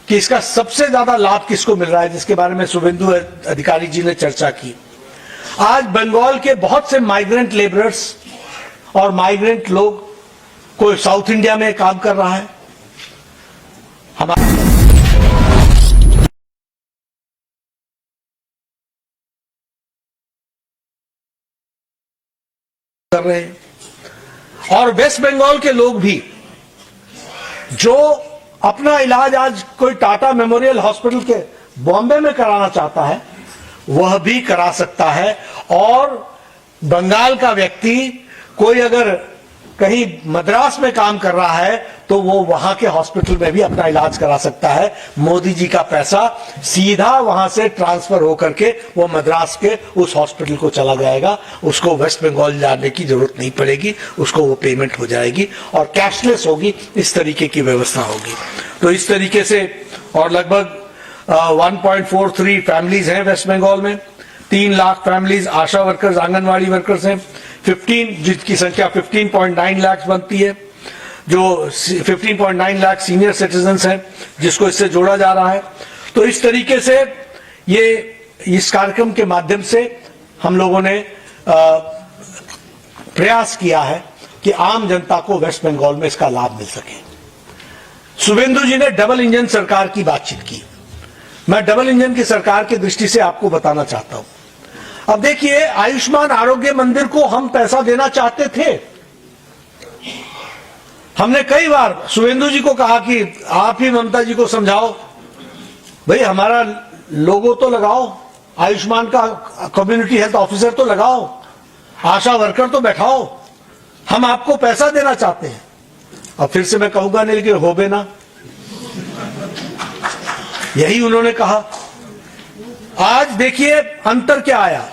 कि इसका सबसे ज्यादा लाभ किसको मिल रहा है, जिसके बारे में शुभेंदु अधिकारी जी ने चर्चा की। आज बंगाल के बहुत से माइग्रेंट लेबरर्स और माइग्रेंट लोग, कोई साउथ इंडिया में काम कर रहा है, हमारा कर रहे हैं, और वेस्ट बंगाल के लोग भी जो अपना इलाज आज कोई टाटा मेमोरियल हॉस्पिटल के बॉम्बे में कराना चाहता है वह भी करा सकता है। और बंगाल का व्यक्ति कोई अगर कहीं मद्रास में काम कर रहा है तो वो वहां के हॉस्पिटल में भी अपना इलाज करा सकता है। मोदी जी का पैसा सीधा वहां से ट्रांसफर होकर के वो मद्रास के उस हॉस्पिटल को चला जाएगा, उसको वेस्ट बंगाल जाने की जरूरत नहीं पड़ेगी, उसको वो पेमेंट हो जाएगी और कैशलेस होगी। इस तरीके की व्यवस्था होगी। तो इस तरीके से, और लगभग 1.43 फैमिलीज हैं वेस्ट बंगाल में, 3 लाख फैमिलीज आशा वर्कर्स, आंगनवाड़ी वर्कर्स हैं, 15 जिसकी संख्या 15.9 लाख बनती है, जो 15.9 लाख सीनियर सिटीजन्स हैं जिसको इससे जोड़ा जा रहा है। तो इस तरीके से ये इस कार्यक्रम के माध्यम से हम लोगों ने प्रयास किया है कि आम जनता को वेस्ट बंगाल में इसका लाभ मिल सके। शुभेंदु जी ने डबल इंजन सरकार की बातचीत की। मैं डबल इंजन की सरकार की दृष्टि से आपको बताना चाहता हूं। अब देखिए, आयुष्मान आरोग्य मंदिर को हम पैसा देना चाहते थे। हमने कई बार शुभेंदु जी को कहा कि आप ही ममता जी को समझाओ, भाई हमारा लोगो तो लगाओ, आयुष्मान का कम्युनिटी हेल्थ ऑफिसर तो लगाओ, आशा वर्कर तो बैठाओ, हम आपको पैसा देना चाहते हैं। अब फिर से मैं कहूंगा नहीं, लेकिन हो बे ना, यही उन्होंने कहा। आज देखिए अंतर क्या आया।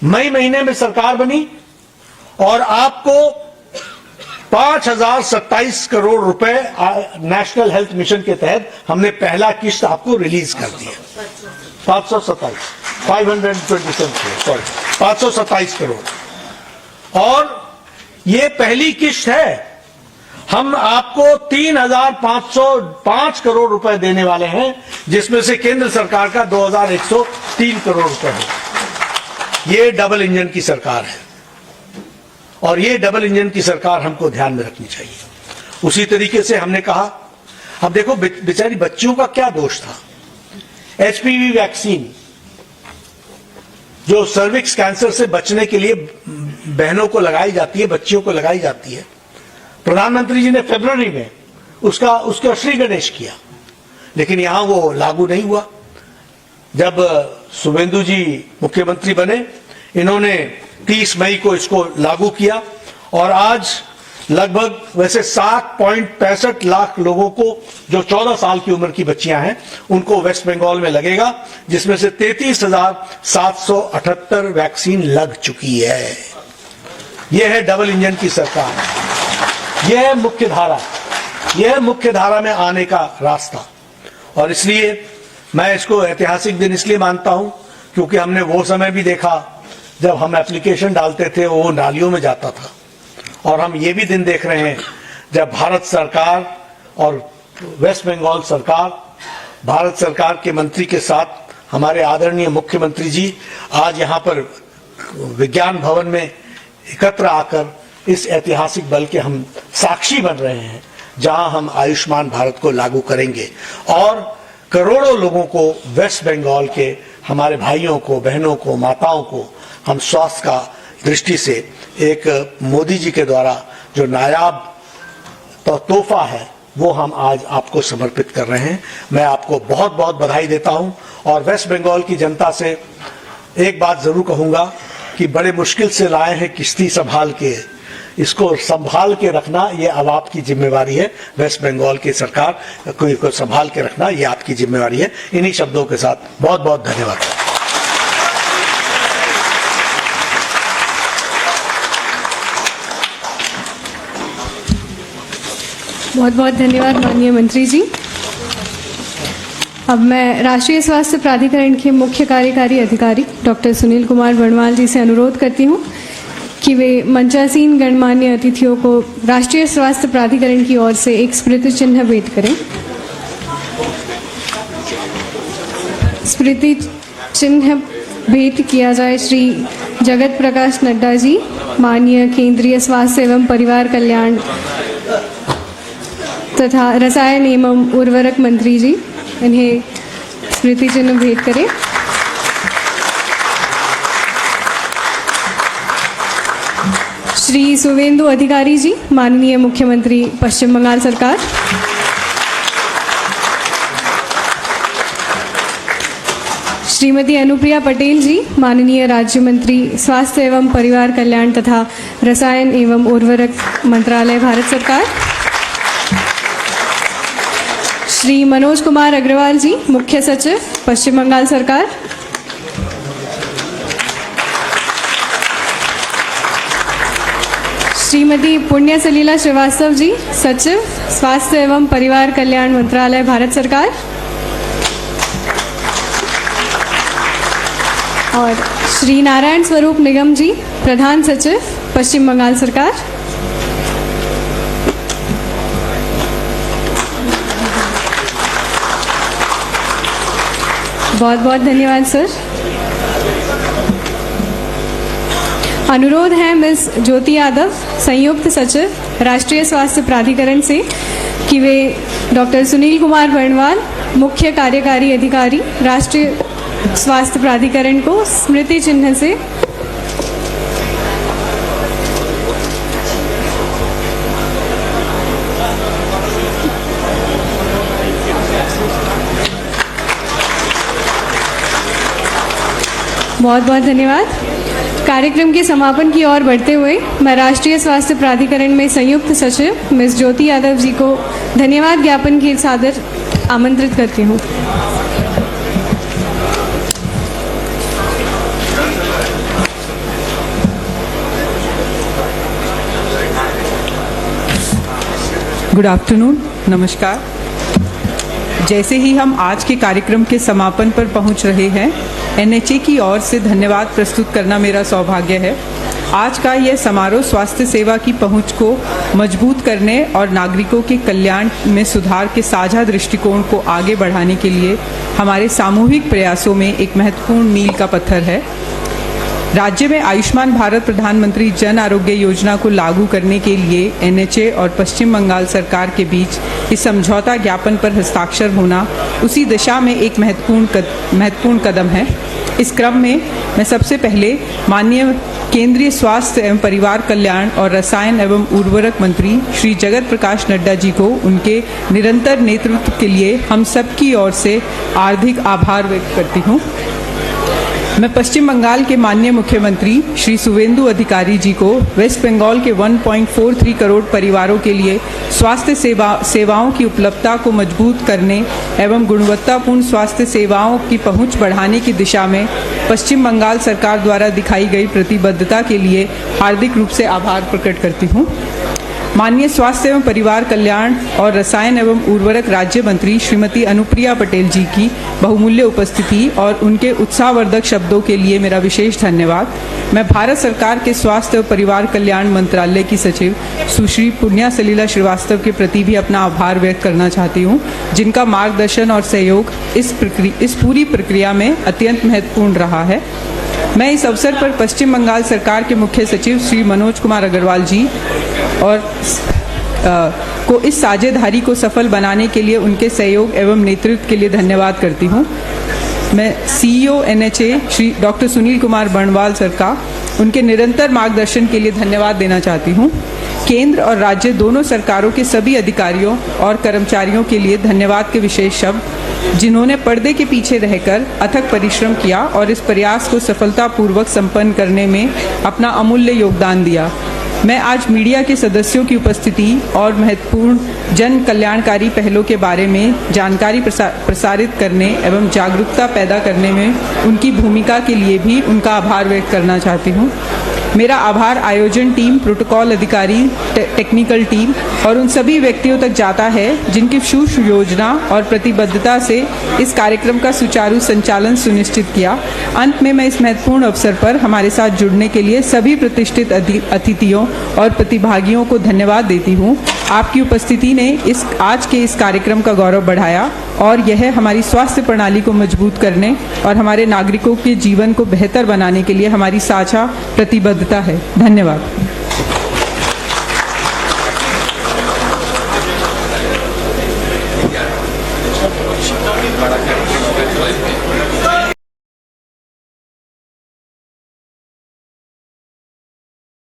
मई महीने में सरकार बनी और आपको 5027 करोड़ रुपए नेशनल हेल्थ मिशन के तहत हमने पहला किस्त आपको रिलीज कर दिया। 527 करोड़। और ये पहली किस्त है। हम आपको 3505 करोड़ रुपए देने वाले हैं, जिसमें से केंद्र सरकार का 2103 करोड़ रुपए है। ये डबल इंजन की सरकार है और ये डबल इंजन की सरकार हमको ध्यान में रखनी चाहिए। उसी तरीके से हमने कहा, अब देखो बेचारी बच्चियों का क्या दोष था। एचपीवी वैक्सीन जो सर्विक्स कैंसर से बचने के लिए बहनों को लगाई जाती है, बच्चियों को लगाई जाती है, प्रधानमंत्री जी ने फरवरी में उसका श्री गणेश किया, लेकिन यहां वो लागू नहीं हुआ। जब शुभेंदु जी मुख्यमंत्री बने, इन्होंने 30 मई को इसको लागू किया और आज लगभग वैसे 7.65 लाख लोगों को, जो 14 साल की उम्र की बच्चियां हैं, उनको वेस्ट बंगाल में लगेगा, जिसमें से 33,778 वैक्सीन लग चुकी है। यह है डबल इंजन की सरकार, यह है मुख्य धारा, यह है मुख्य धारा में आने का रास्ता। और इसलिए मैं इसको ऐतिहासिक दिन इसलिए मानता हूं क्योंकि हमने वो समय भी देखा जब हम एप्लीकेशन डालते थे वो नालियों में जाता था, और हम ये भी दिन देख रहे हैं जब भारत सरकार और वेस्ट बंगाल सरकार, भारत सरकार के मंत्री के साथ हमारे आदरणीय मुख्यमंत्री जी आज यहाँ पर विज्ञान भवन में एकत्र आकर इस ऐतिहासिक बल के हम साक्षी बन रहे हैं, जहां हम आयुष्मान भारत को लागू करेंगे और करोड़ों लोगों को, वेस्ट बंगाल के हमारे भाइयों को, बहनों को, माताओं को हम स्वास्थ्य का दृष्टि से एक मोदी जी के द्वारा जो नायाब तोहफा है वो हम आज आपको समर्पित कर रहे हैं। मैं आपको बहुत बहुत बधाई देता हूं और वेस्ट बंगाल की जनता से एक बात जरूर कहूंगा कि बड़े मुश्किल से लाए हैं किश्ती संभाल के, इसको संभाल के रखना ये अब आपकी जिम्मेवारी है। वेस्ट बंगाल की सरकार को संभाल के रखना ये आपकी जिम्मेवारी है। इन्हीं शब्दों के साथ बहुत बहुत धन्यवाद। बहुत बहुत धन्यवाद माननीय मंत्री जी। अब मैं राष्ट्रीय स्वास्थ्य प्राधिकरण के मुख्य कार्यकारी अधिकारी डॉक्टर सुनील कुमार वर्णवाल जी से अनुरोध करती हूँ कि वे मंचासीन गणमान्य अतिथियों को राष्ट्रीय स्वास्थ्य प्राधिकरण की ओर से एक स्मृति चिन्ह भेंट करें। स्मृति चिन्ह भेंट किया जाए श्री जगत प्रकाश नड्डा जी, माननीय केंद्रीय स्वास्थ्य एवं परिवार कल्याण तथा रसायन एवं उर्वरक मंत्री जी। इन्हें स्मृति चिन्ह भेंट करें। श्री सुवेंदु अधिकारी जी, माननीय मुख्यमंत्री पश्चिम बंगाल सरकार। श्रीमती अनुप्रिया पटेल जी, माननीय राज्य मंत्री स्वास्थ्य एवं परिवार कल्याण तथा रसायन एवं उर्वरक मंत्रालय, भारत सरकार। श्री मनोज कुमार अग्रवाल जी, मुख्य सचिव, पश्चिम बंगाल सरकार। श्रीमती पुण्य सलीला श्रीवास्तव जी, सचिव, स्वास्थ्य एवं परिवार कल्याण मंत्रालय, भारत सरकार। और श्री नारायण स्वरूप निगम जी, प्रधान सचिव, पश्चिम बंगाल सरकार। बहुत बहुत धन्यवाद सर। अनुरोध है मिस ज्योति यादव, संयुक्त सचिव, राष्ट्रीय स्वास्थ्य प्राधिकरण से कि वे डॉक्टर सुनील कुमार वर्णवाल, मुख्य कार्यकारी अधिकारी, राष्ट्रीय स्वास्थ्य प्राधिकरण को स्मृति चिन्ह से बहुत बहुत धन्यवाद। कार्यक्रम के समापन की ओर बढ़ते हुए मैं राष्ट्रीय स्वास्थ्य प्राधिकरण में संयुक्त सचिव मिस ज्योति यादव जी को धन्यवाद ज्ञापन के सादर आमंत्रित करती हूँ। गुड आफ्टरनून, नमस्कार। जैसे ही हम आज के कार्यक्रम के समापन पर पहुंच रहे हैं, एनएचए की ओर से धन्यवाद प्रस्तुत करना मेरा सौभाग्य है। आज का यह समारोह स्वास्थ्य सेवा की पहुंच को मजबूत करने और नागरिकों के कल्याण में सुधार के साझा दृष्टिकोण को आगे बढ़ाने के लिए हमारे सामूहिक प्रयासों में एक महत्वपूर्ण मील का पत्थर है। राज्य में आयुष्मान भारत प्रधानमंत्री जन आरोग्य योजना को लागू करने के लिए एनएचए और पश्चिम बंगाल सरकार के बीच इस समझौता ज्ञापन पर हस्ताक्षर होना उसी दिशा में एक महत्वपूर्ण कदम है। इस क्रम में मैं सबसे पहले माननीय केंद्रीय स्वास्थ्य एवं परिवार कल्याण और रसायन एवं उर्वरक मंत्री श्री जगत प्रकाश नड्डा जी को उनके निरंतर नेतृत्व के लिए हम सब की ओर से हार्दिक आभार व्यक्त करती हूँ। मैं पश्चिम बंगाल के माननीय मुख्यमंत्री श्री सुवेंदु अधिकारी जी को वेस्ट बंगाल के 1.43 करोड़ परिवारों के लिए स्वास्थ्य सेवाओं की उपलब्धता को मजबूत करने एवं गुणवत्तापूर्ण स्वास्थ्य सेवाओं की पहुंच बढ़ाने की दिशा में पश्चिम बंगाल सरकार द्वारा दिखाई गई प्रतिबद्धता के लिए हार्दिक रूप से आभार प्रकट करती हूं। माननीय स्वास्थ्य एवं परिवार कल्याण और रसायन एवं उर्वरक राज्य मंत्री श्रीमती अनुप्रिया पटेल जी की बहुमूल्य उपस्थिति और उनके उत्साहवर्धक शब्दों के लिए मेरा विशेष धन्यवाद। मैं भारत सरकार के स्वास्थ्य और परिवार कल्याण मंत्रालय की सचिव सुश्री पुण्या सलीला श्रीवास्तव के प्रति भी अपना आभार व्यक्त करना चाहती हूँ, जिनका मार्गदर्शन और सहयोग इस पूरी प्रक्रिया में अत्यंत महत्वपूर्ण रहा है। मैं इस अवसर पर पश्चिम बंगाल सरकार के मुख्य सचिव श्री मनोज कुमार अग्रवाल जी और को इस साझेदारी को सफल बनाने के लिए उनके सहयोग एवं नेतृत्व के लिए धन्यवाद करती हूँ। मैं CEO NHA Shri doctor Sunil Kumar Varnwal sir का उनके निरंतर मार्गदर्शन के लिए धन्यवाद देना चाहती हूँ। केंद्र और राज्य दोनों सरकारों के सभी अधिकारियों और कर्मचारियों के लिए धन्यवाद के विशेष शब्द, जिन्होंने पर्दे के पीछे रहकर अथक परिश्रम किया और इस प्रयास को सफलतापूर्वक संपन्न करने में अपना अमूल्य योगदान दिया। मैं आज मीडिया के सदस्यों की उपस्थिति और महत्वपूर्ण जन कल्याणकारी पहलों के बारे में जानकारी प्रसारित करने एवं जागरूकता पैदा करने में उनकी भूमिका के लिए भी उनका आभार व्यक्त करना चाहती हूँ। मेरा आभार आयोजन टीम, प्रोटोकॉल अधिकारी, टेक्निकल टीम और उन सभी व्यक्तियों तक जाता है जिनकी सूक्ष्म योजना और प्रतिबद्धता से इस कार्यक्रम का सुचारू संचालन सुनिश्चित किया। अंत में मैं इस महत्वपूर्ण अवसर पर हमारे साथ जुड़ने के लिए सभी प्रतिष्ठित अतिथियों और प्रतिभागियों को धन्यवाद देती हूँ। आपकी उपस्थिति ने आज के इस कार्यक्रम का गौरव बढ़ाया और यह हमारी स्वास्थ्य प्रणाली को मजबूत करने और हमारे नागरिकों के जीवन को बेहतर बनाने के लिए हमारी साझा प्रतिबद्धता है। धन्यवाद।